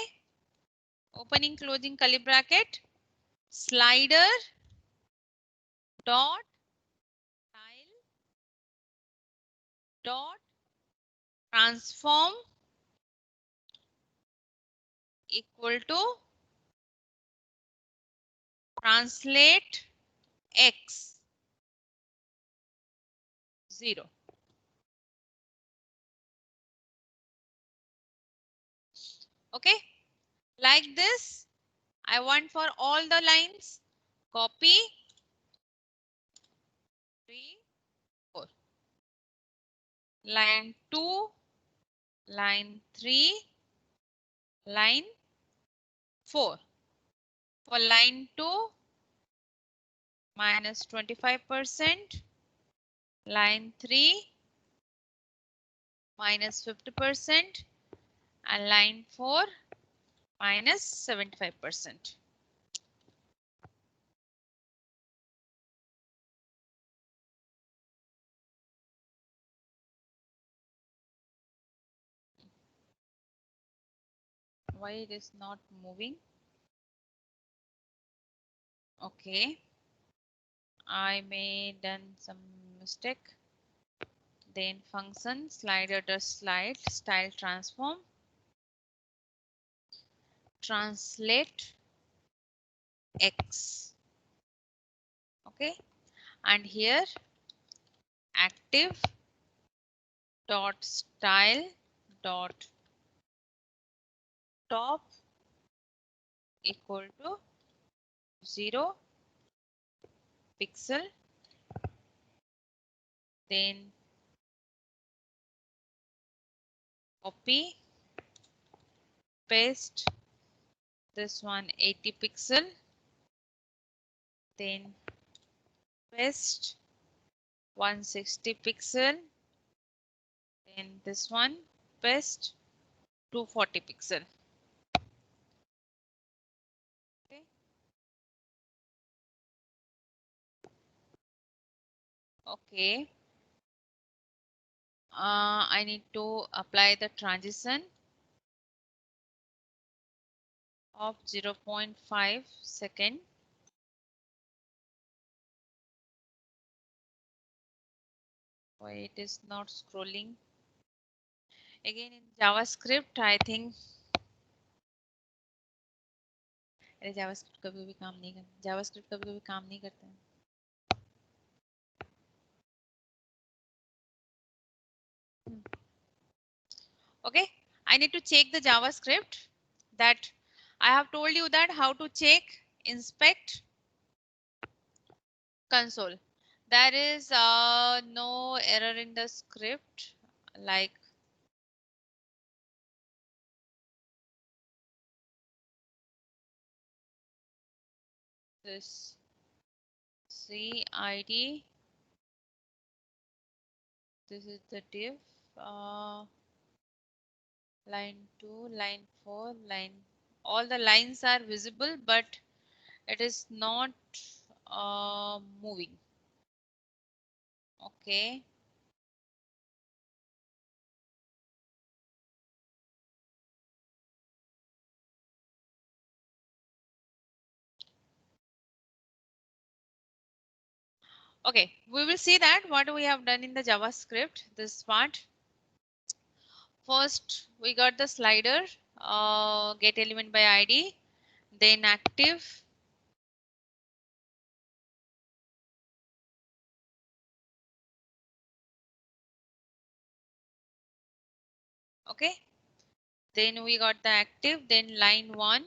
S1: opening closing curly bracket, slider dot style dot transform equal to translate x 0. Okay, like this I want for all the lines. Copy 3, 4. Line 2, line 3, line 4. For line 2, minus 25%. Line 3, minus 50%. And line 4, minus 75%. Why it is not moving? Okay, I may done some mistake. Then function slider dot slide style transform translate X. Okay, and here active dot style dot top equal to 0 pixel, then copy paste this one 80 pixel, then paste 160 pixel, then this one paste 240 pixel. Okay. Okay. I need to apply the transition of 0.5 second. Why it is not scrolling? Again in JavaScript, I think. अरे JavaScript कभी भी काम नहीं करता. JavaScript कभी भी काम नहीं करता है. Okay, I need to check the JavaScript. That I have told you that how to check inspect console. There is no error in the script, like this CID. This is the div. Line 2, line 4, line. All the lines are visible, but it is not moving. Okay. Okay, we will see that what we have done in the JavaScript, this part. First, we got the slider, get element by ID, then active. Okay, then we got the active, then line 1,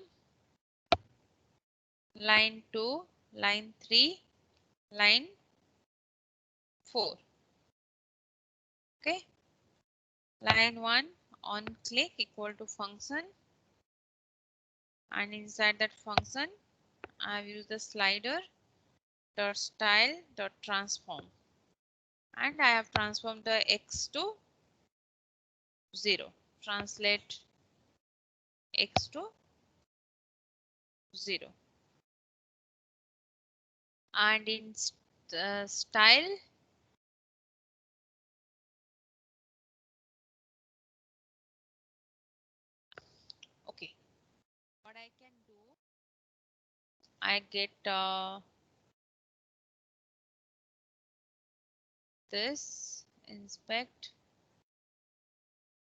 S1: line 2, line 3, line 4. Okay, line 1 on click equal to function, and inside that function I've used the slider dot style dot transform, and I have transformed the X to 0. Translate X to 0, and in style okay, what I can do, I get this inspect,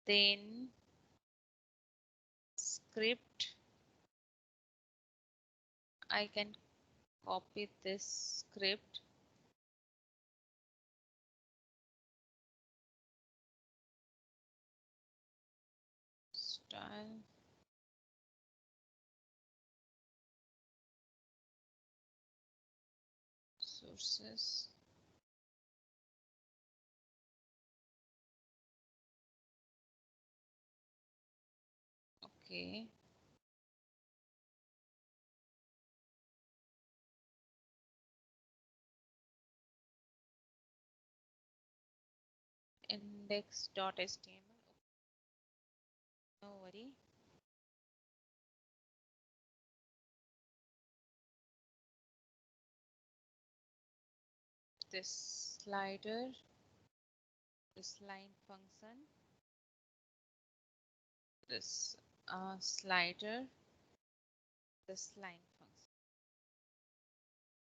S1: then script. I can copy this script, style sources. Okay, index.html. No worry. This slider, this line function, this slider, this line function.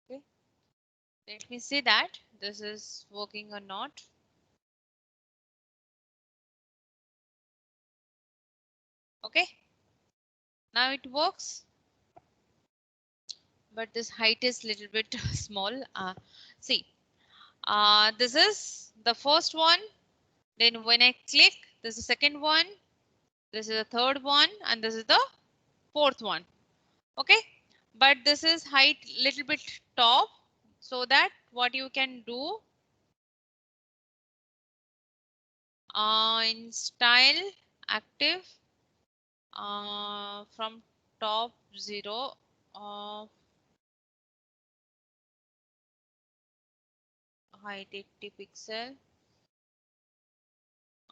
S1: Okay, let me see that this is working or not. Okay, Now it works, but this height is little bit small. See, this is the first one. Then when I click, this is the second one, this is the third one, and this is the fourth one. Okay, but this is height little bit top, so that what you can do in style active from top 0 uh, height 80 pixel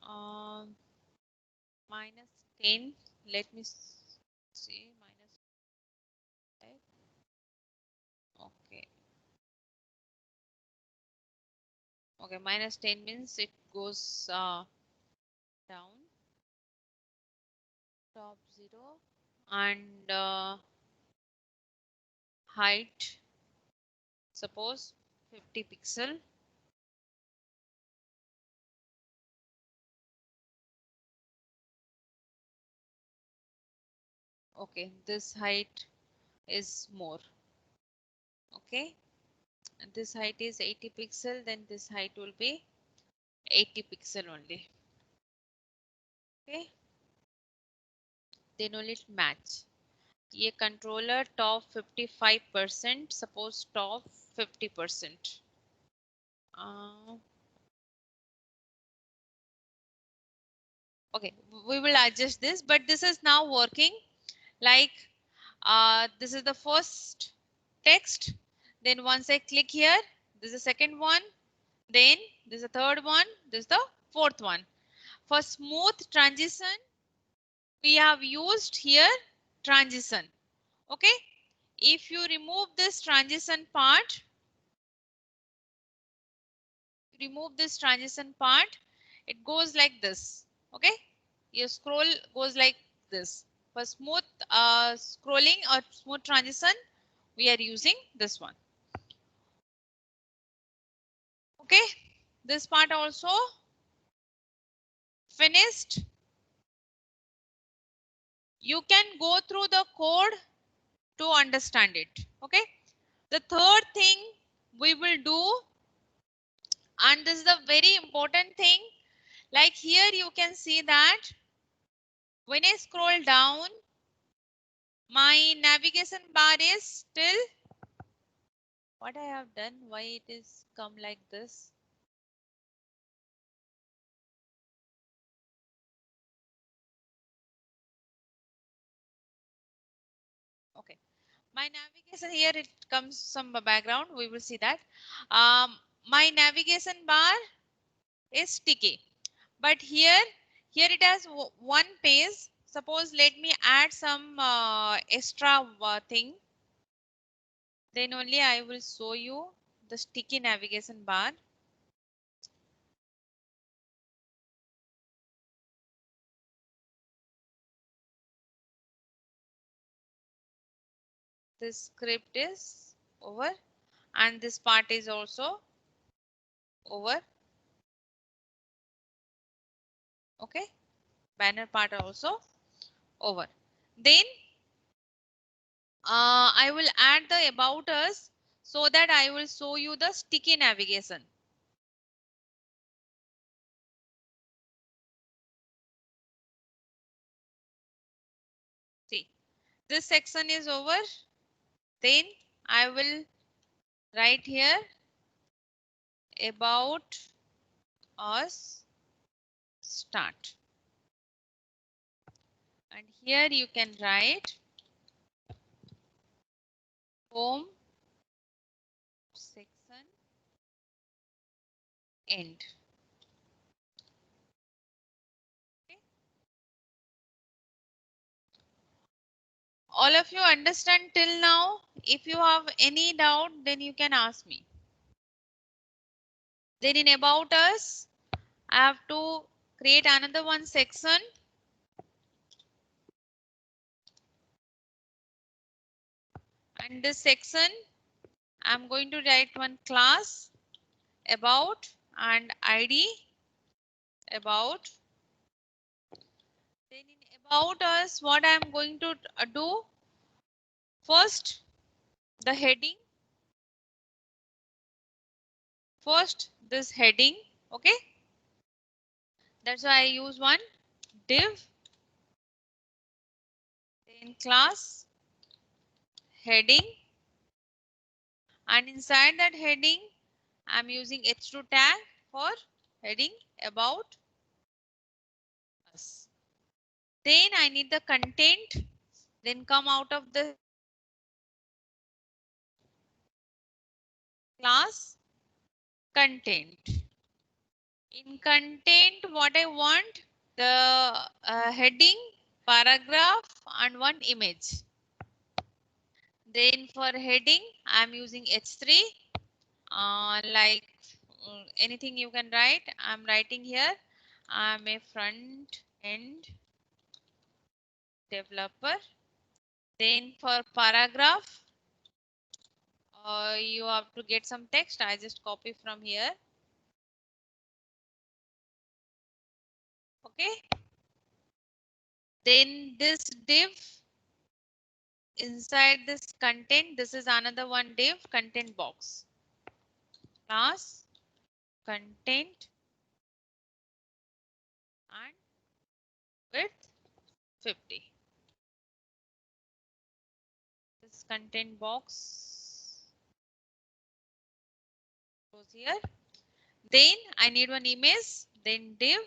S1: um, minus 10. Let me see, minus 5. Okay, okay, minus 10 means it goes down, top 0, and height suppose 50 pixel. Okay, this height is more. Okay, and this height is 80 pixel, then this height will be 80 pixel only. Okay, then only it match. ये controller top 55%, suppose top 50%. Okay, we will adjust this, but this is now working. Like this is the first text. Then once I click here, this is the second one. Then this is the third one. This is the fourth one. For smooth transition, we have used here transition. Okay. If you remove this transition part, it goes like this. Okay. Your scroll goes like this. For smooth scrolling or smooth transition, we are using this one. Okay. This part also finished. You can go through the code to understand it. Okay. The third thing we will do, and this is a very important thing, like here you can see that when I scroll down, my navigation bar is still, what I have done, why it is come like this. Okay, my navigation here, it comes some background, we will see that. My navigation bar is sticky, but here it has one page. Suppose let me add some extra thing, then only I will show you the sticky navigation bar. This script is over and this part is also over. Okay, banner part also over. Then I will add the about us, so that I will show you the sticky navigation. See, this section is over. Then I will write here about us start, and here you can write home section end. Okay. All of you understand till now? If you have any doubt, then you can ask me. Then in about us, I have to create another one section. And this section, I'm going to write one class about and ID about. Then in About us, what I am going to do first, the heading. First, this heading. Okay, that's why I use one div, then class heading, and inside that heading I'm using h2 tag for heading about us. Then I need the content, then come out of the class content. In content, what I want, the heading, paragraph, and one image. Then for heading, I'm using H3, like anything you can write. I'm writing here, I'm a front end developer. Then for paragraph, you have to get some text. I just copy from here. Okay. Then this div, inside this content, this is another one div, content box. Class content and width 50. This content box goes here. Then I need one image. Then div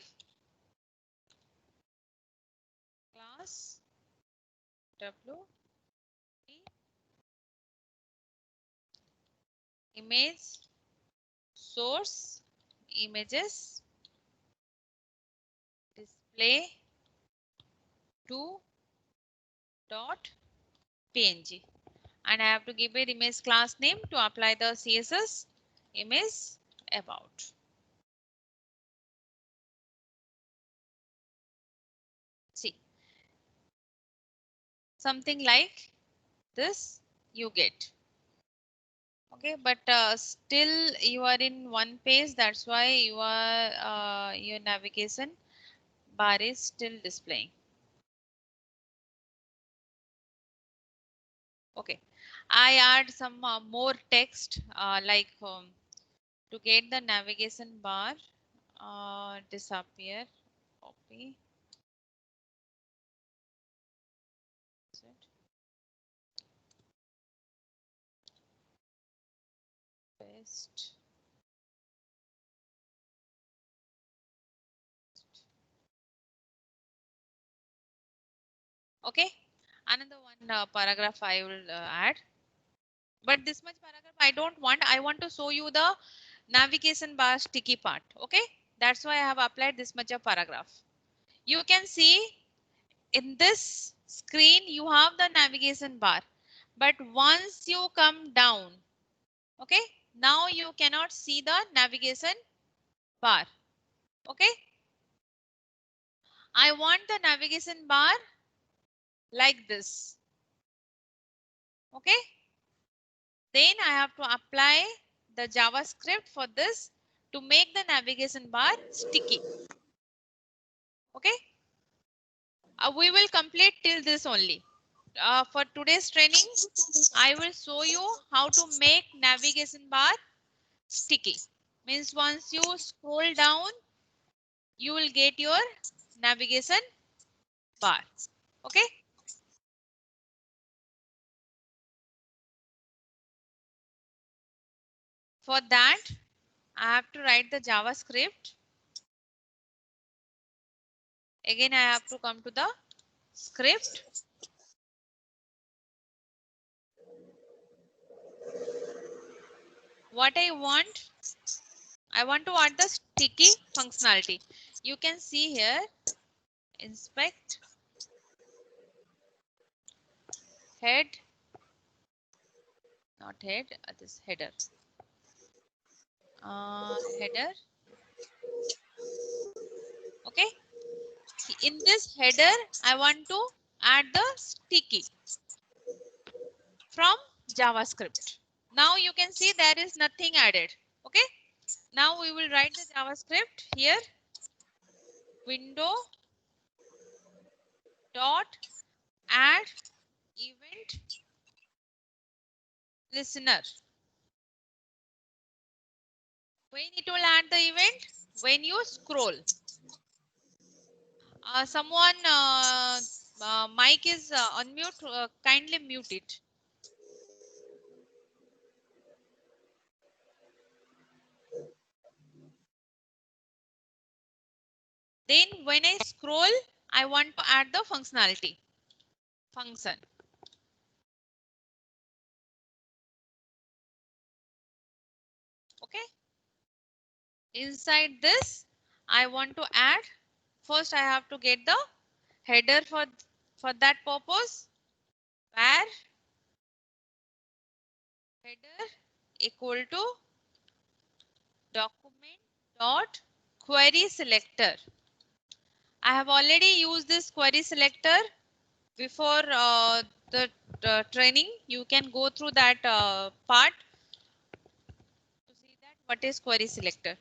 S1: class w image source images display to dot png, and I have to give it image class name to apply the CSS image about. See, something like this you get. Okay, but still you are in one page, that's why your navigation bar is still displaying. Okay, I add some more text like to get the navigation bar disappear, copy, paste. Okay, another one paragraph I will add, but this much paragraph I don't want. I want to show you the navigation bar sticky part. Okay, that's why I have applied this much of paragraph. You can see in this screen you have the navigation bar, but once you come down, okay, now you cannot see the navigation bar. Okay, I want the navigation bar like this. Okay, then I have to apply the JavaScript for this to make the navigation bar sticky. Okay, we will complete till this only. For today's training, I will show you how to make navigation bar sticky. Means once you scroll down, you will get your navigation bar. Okay. For that, I have to write the JavaScript. Again, I have to come to the script. What I want to add the sticky functionality. You can see here, inspect head, not head, this header. Header. Okay. In this header, I want to add the sticky from JavaScript. Now you can see there is nothing added. Okay. Now we will write the JavaScript here. Window dot add event listener. When it will add the event? When you scroll. Someone mic is unmute. Kindly mute it. Then when I scroll, I want to add the functionality. Function. Okay. Inside this, I want to add. First, I have to get the header for that purpose. Where header equal to document dot query selector. I have already used this query selector before the training. You can go through that part to see that what is query selector.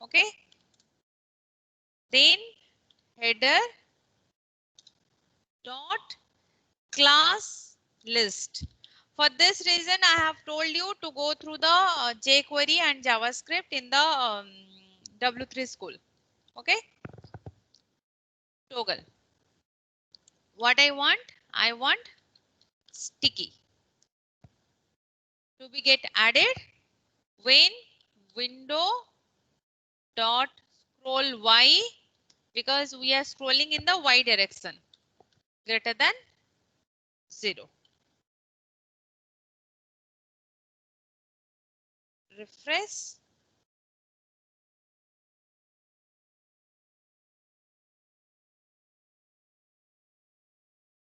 S1: Okay. Then header dot class list. For this reason, I have told you to go through the jQuery and JavaScript in the W3 school. Okay. Toggle. What I want sticky to be get added when window dot scroll y, because we are scrolling in the y direction, greater than 0. Refresh.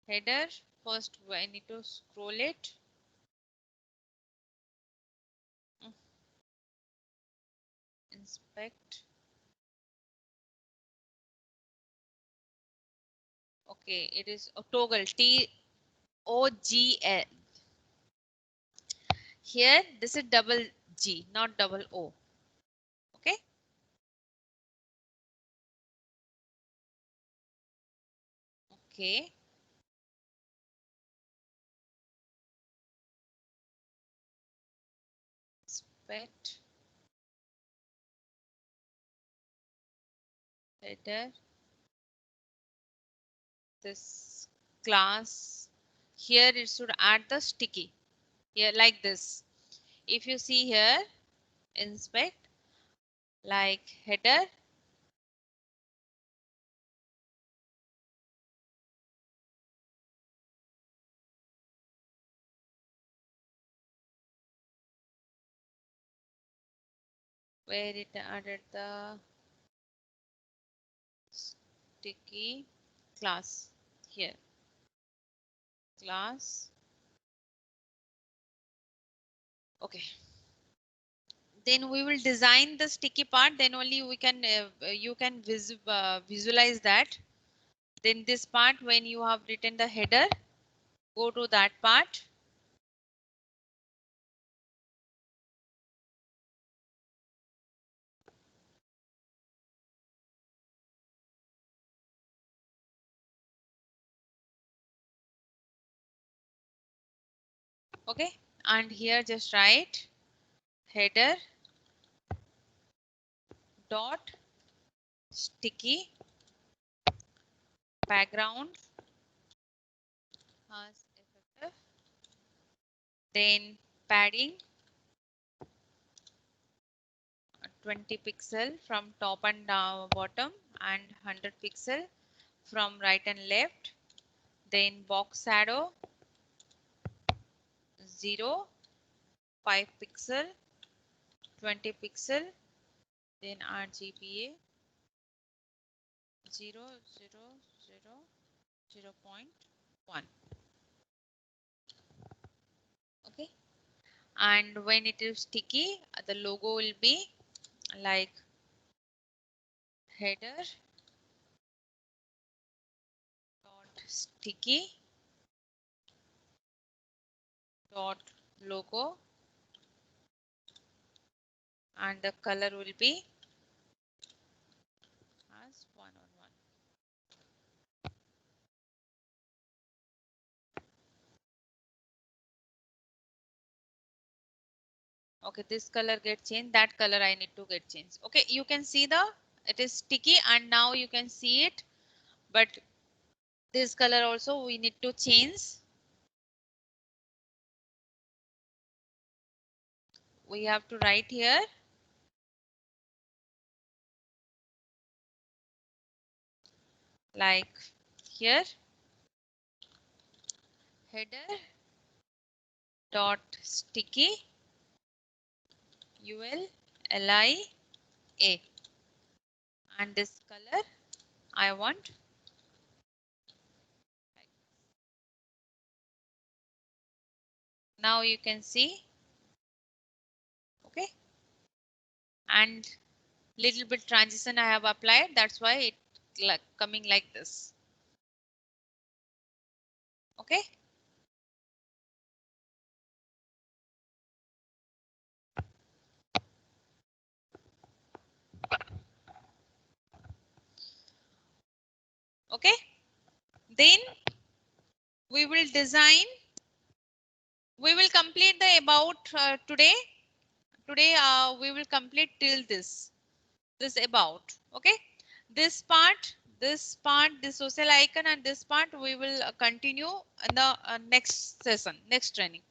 S1: Header. First I need to scroll it. Inspect. Okay, it is a toggle. TOGL. Here this is double G, not double O. Okay. Okay. Inspect. Header. This class. Here it should add the sticky. Here like this. If you see here, inspect, like header, where it added the sticky class. Here class. Okay, then we will design the sticky part, then only we can you can visualize that. Then this part, when you have written the header, go to that part. Okay, and here just write header dot sticky background as effective, then padding 20 pixel from top and down bottom and 100 pixel from right and left, then box shadow 0, 5 pixel, 20 pixel, then RGBA 0, 0, 0, 0.1. Okay, and when it is sticky, the logo will be like header dot sticky dot logo, and the color will be as 1 on 1. Okay, this color get changed, that color I need to get changed. Okay, you can see it is sticky and now you can see it, but this color also we need to change. We have to write here like here header dot sticky ULLIA, and this color I want. Now you can see, okay, and little bit transition I have applied, that's why it like coming like this. Okay, okay, then we will design, we will complete the about today. We will complete till this about. Okay, this social icon and this part we will continue in the next session, next training.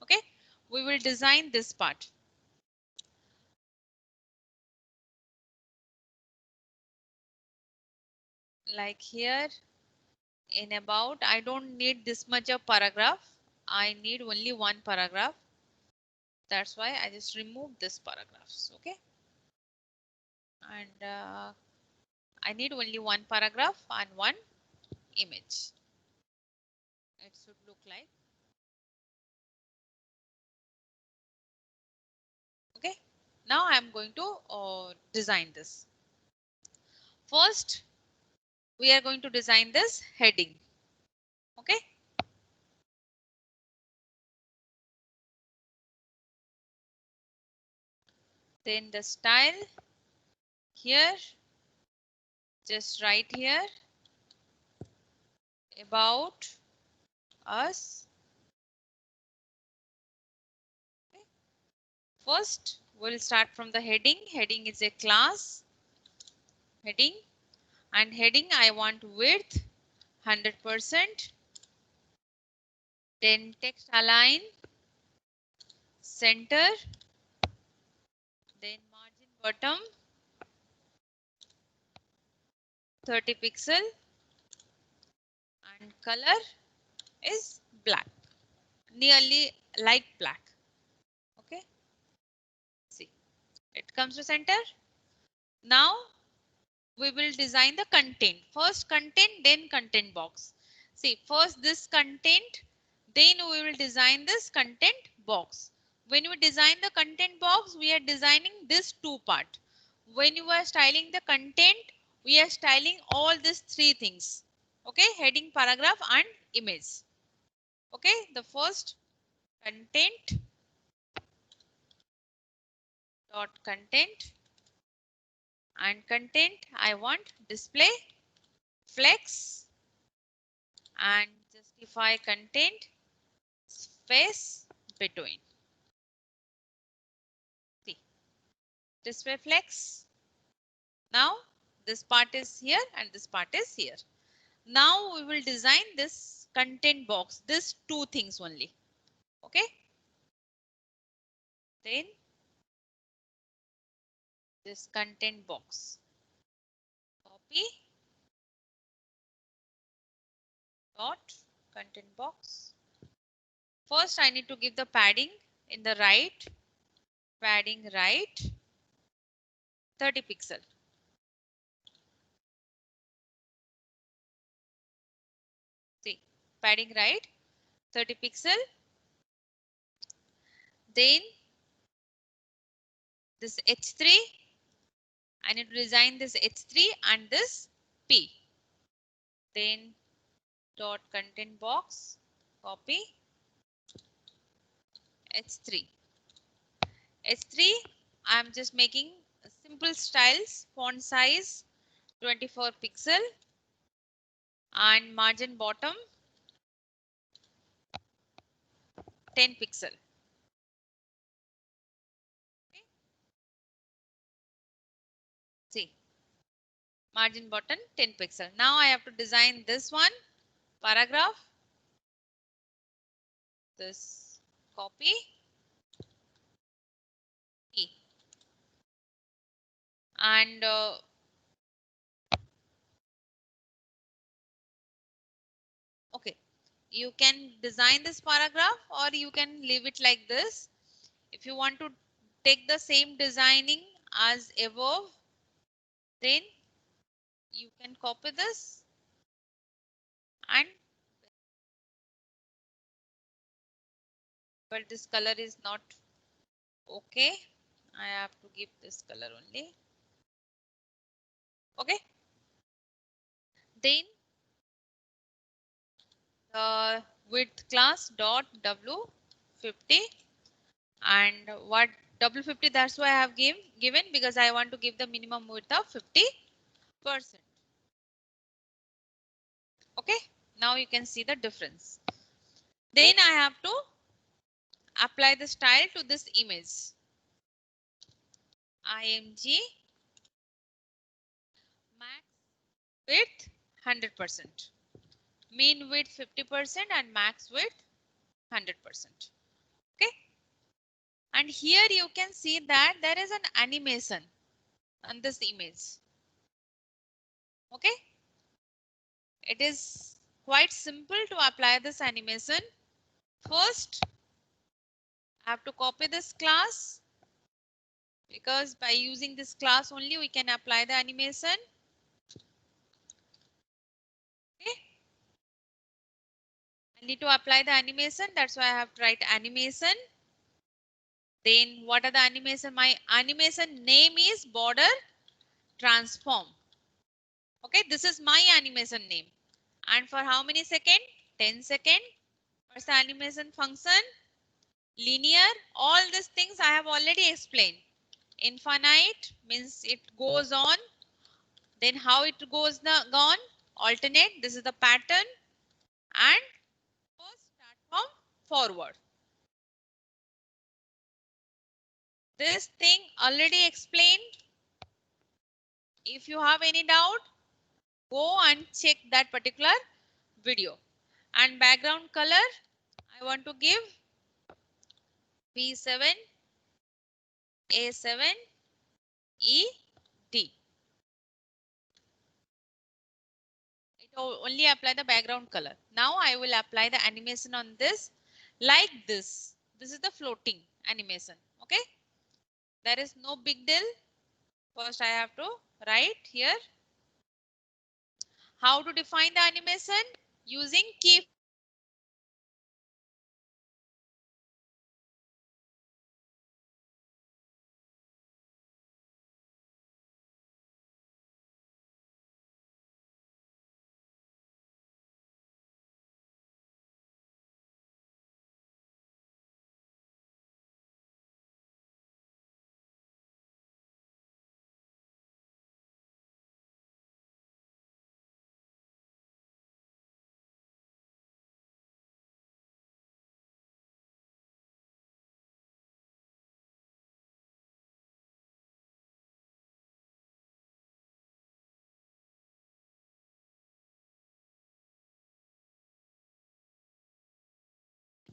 S1: Okay, we will design this part like here. In about, I don't need this much of paragraph, I need only one paragraph, that's why I just remove this paragraphs. Okay, and I need only one paragraph and one image. It should look like, okay. Now I am going to design this. First we are going to design this heading. Okay, then the style here, just write here about us. Okay. First we'll start from the heading. Heading is a class heading, and heading I want width 100%, then text align center, then margin bottom 30 pixel, and color is black, nearly light black. Okay, see, it comes to center. Now we will design the content. First content, then content box. See, first this content, then we will design this content box. When we design the content box, we are designing this two part. When you are styling the content, we are styling all these three things. Okay, heading, paragraph and image. Okay, the first content dot content, and content I want display, flex, and justify content space between. See, display flex. Now this part is here and this part is here. Now we will design this content box, this two things only. Okay, then this content box, copy dot content box. First I need to give the padding in the right, padding right 30 pixel. See, padding right 30 pixel. Then this H3, I need to design this H3 and this P. Then dot content box, copy H3. H3, I am just making simple styles, font size 24 pixel and margin bottom 10 pixel. margin button 10 pixel. Now I have to design this one paragraph. This copy and okay, you can design this paragraph or you can leave it like this. If you want to take the same designing as above, then you can copy this and but this color is not okay. I have to give this color only. Okay. Then the width class dot w50 and what w50, that's why I have given because I want to give the minimum width of 50%. Okay, now you can see the difference. Then I have to apply the style to this image. IMG max width 100%, mean width 50% and max width 100%. Okay, and here you can see that there is an animation on this image. Okay, it is quite simple to apply this animation. First, I have to copy this class because by using this class only we can apply the animation. Okay, I need to apply the animation, that's why I have to write animation. Then what are the animation? My animation name is border transform. Okay, this is my animation name. And for how many second? 10 second. What's the animation function? Linear. All these things I have already explained. Infinite means it goes on. Then how it goes gone? Alternate. This is the pattern. And first start from forward. This thing already explained. If you have any doubt, go and check that particular video. And background color, I want to give B7, A7, E, D. It only apply the background color. Now I will apply the animation on this like this. This is the floating animation. Okay. There is no big deal. First I have to write here how to define the animation using key.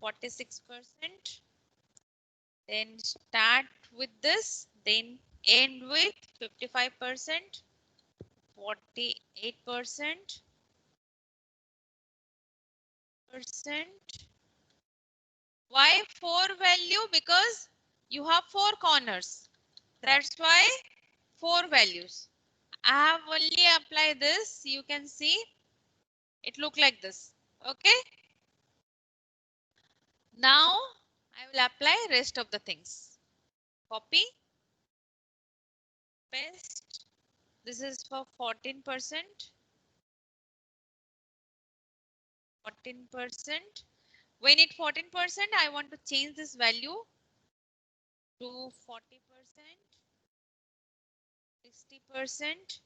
S1: (46%). Then start with this, then end with 55%, 48%, Why 4 value? Because you have 4 corners. That's why 4 values. I have only applied this. You can see it look like this. Okay. Now I will apply rest of the things. Copy, paste. This is for 14%. 14%. When it 14%, I want to change this value to 40%, 60%.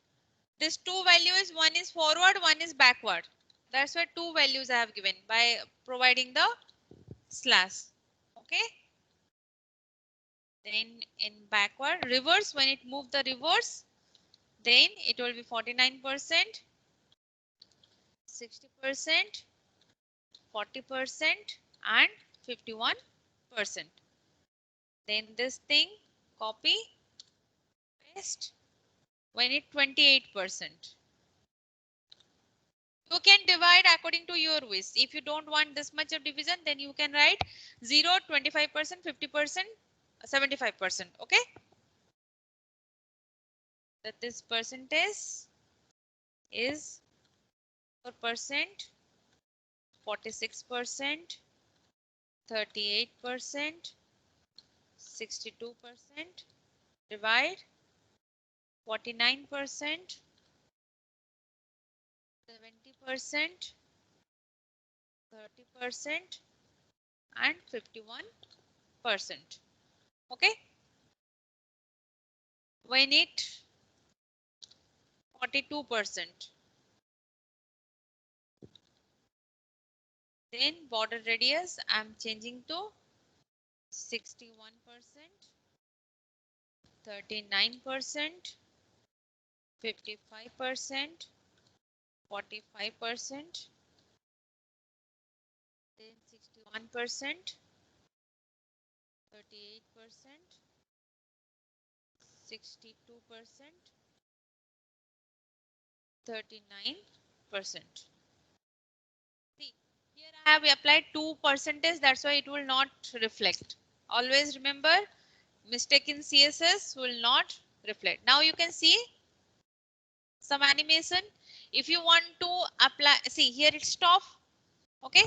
S1: This two values, one is forward, one is backward. That's why two values I have given by providing the slash. Okay. Then in backward, reverse, when it move the reverse, then it will be 49%, 60%, 40%, and 51%. Then this thing, copy, paste, when it 28%. You can divide according to your wish. If you don't want this much of division, then you can write 0, 25%, 50%, 75%. Okay? That this percentage is 4%, 46%, 38%, 62%, divide 49%, 70%, 30%, and 51%. Okay? When it 42%, then border radius I'm changing to 61%, 39%, 55%, 45%, then 61%, 38%, 62%, 39%. See, here I have applied 2%, that's why it will not reflect. Always remember, mistake in CSS will not reflect. Now you can see some animation. If you want to apply, see here it's stop. Okay,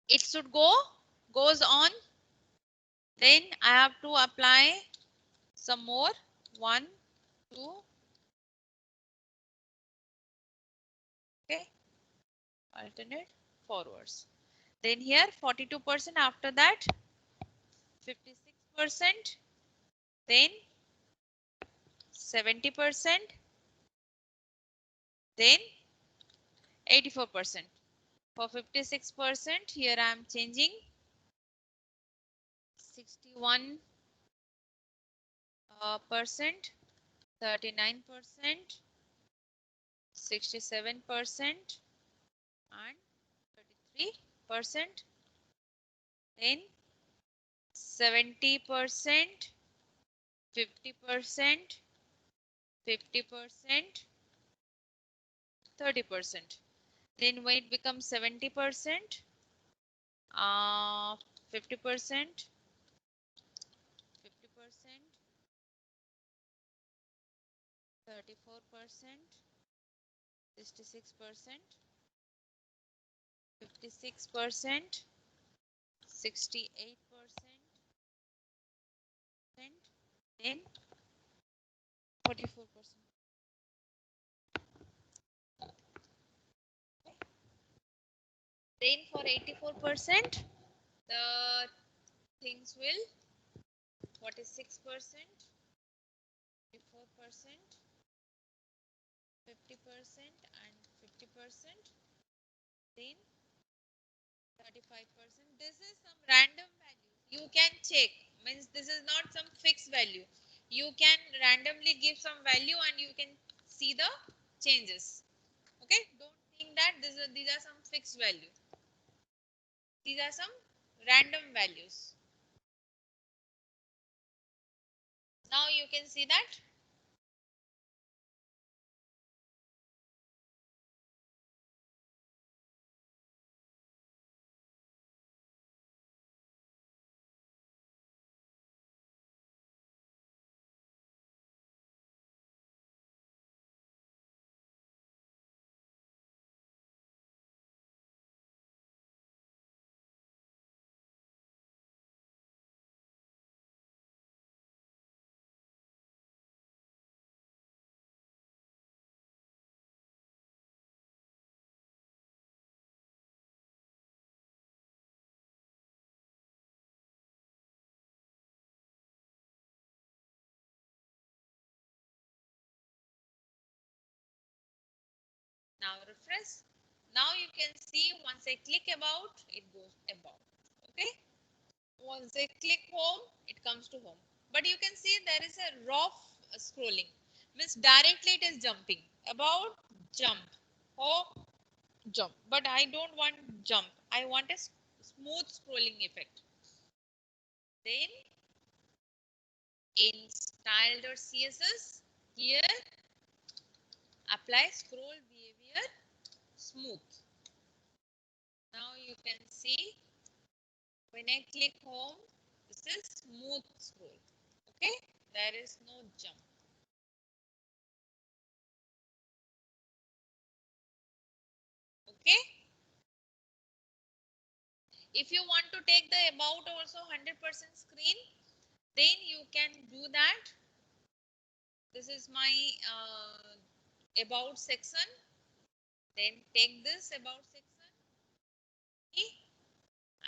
S1: it should goes on. Then I have to apply some more, 1, 2. Okay, alternate forwards. Then here 42%, after that 56%, then 70%, then 84%. For 56%, here I am changing 61%, 39%, 67%, and 33%. Then 70%, 50%, 50%, 30%. Then when it becomes 70%, 50%, 50%, 34%, 66%, 56%, 68%, then 44%. Then for 84%, the things will 46%, 54%, 50%, and 50%. Then 35%. This is some random values. You can check. Means this is not some fixed value. You can randomly give some value and you can see the changes. Okay. Don't think that these are some fixed value. These are some random values. Now you can see that. Now refresh. Now you can see once I click about, it goes about. Okay. Once I click home, it comes to home. But you can see there is a rough scrolling. Means directly it is jumping. About jump. Home jump. But I don't want jump. I want a smooth scrolling effect. Then in style.css, here apply scroll behavior smooth. Now you can see when I click home, this is smooth scroll. Okay, there is no jump. Okay, if you want to take the about also 100% screen, then you can do that. This is my about section. Then take this about section. Okay.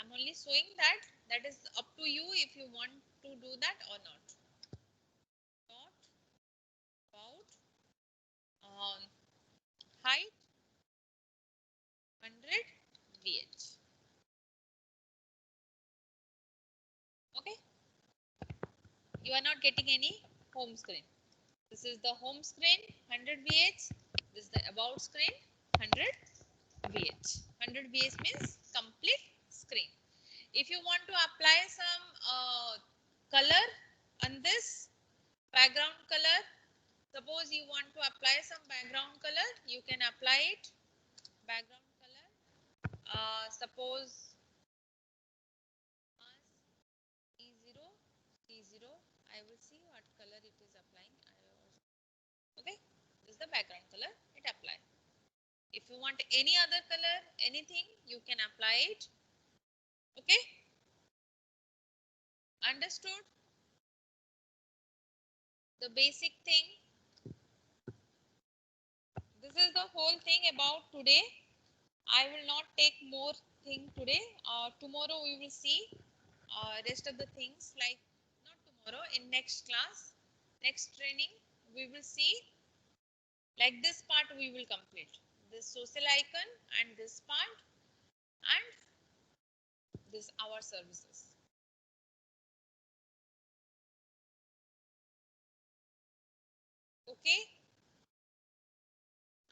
S1: I'm only showing that. That is up to you if you want to do that or not. Dot about height 100 VH. Okay. You are not getting any home screen. This is the home screen 100 VH. This is the about screen 100 VH. 100 VH means complete screen. If you want to apply some color on this background color, suppose you want to apply some background color, you can apply it. Background color. Suppose E0, E0. I will see what color it is applying. Okay, this is the background color. It apply. If you want any other color, anything, you can apply it. Okay, understood? The basic thing. This is the whole thing about today. I will not take more thing today. Tomorrow we will see rest of the things, like not tomorrow, in next class, next training, we will see like this part we will complete. This social icon and this part and this our services. Okay.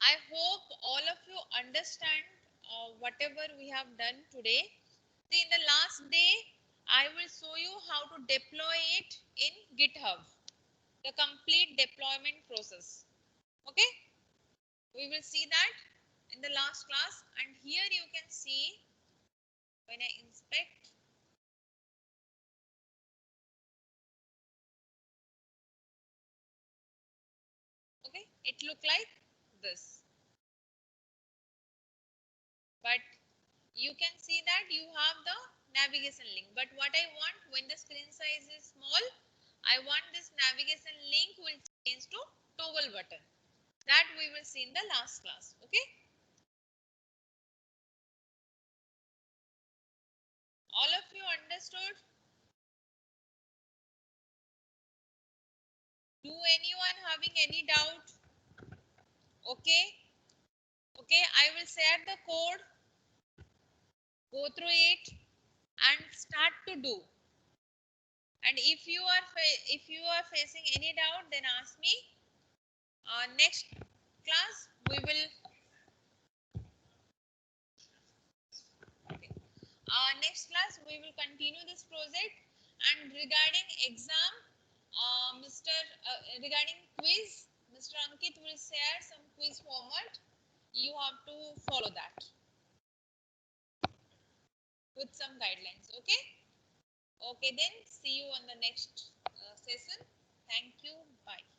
S1: I hope all of you understand whatever we have done today. See, in the last day, I will show you how to deploy it in GitHub, the complete deployment process. Okay, we will see that in the last class. And here you can see when I inspect, okay, it look like this. But you can see that you have the navigation link. But what I want, when the screen size is small, I want this navigation link will change to toggle button. That we will see in the last class. Okay. All of you understood? Do anyone having any doubt? Okay. Okay. I will share the code. Go through it and start to do. And if you are facing any doubt, then ask me. Next class we will. Okay. Next class we will continue this project, and regarding exam, regarding quiz, Mr. Ankit will share some quiz format. You have to follow that with some guidelines. Okay. Okay, then see you on the next session. Thank you. Bye.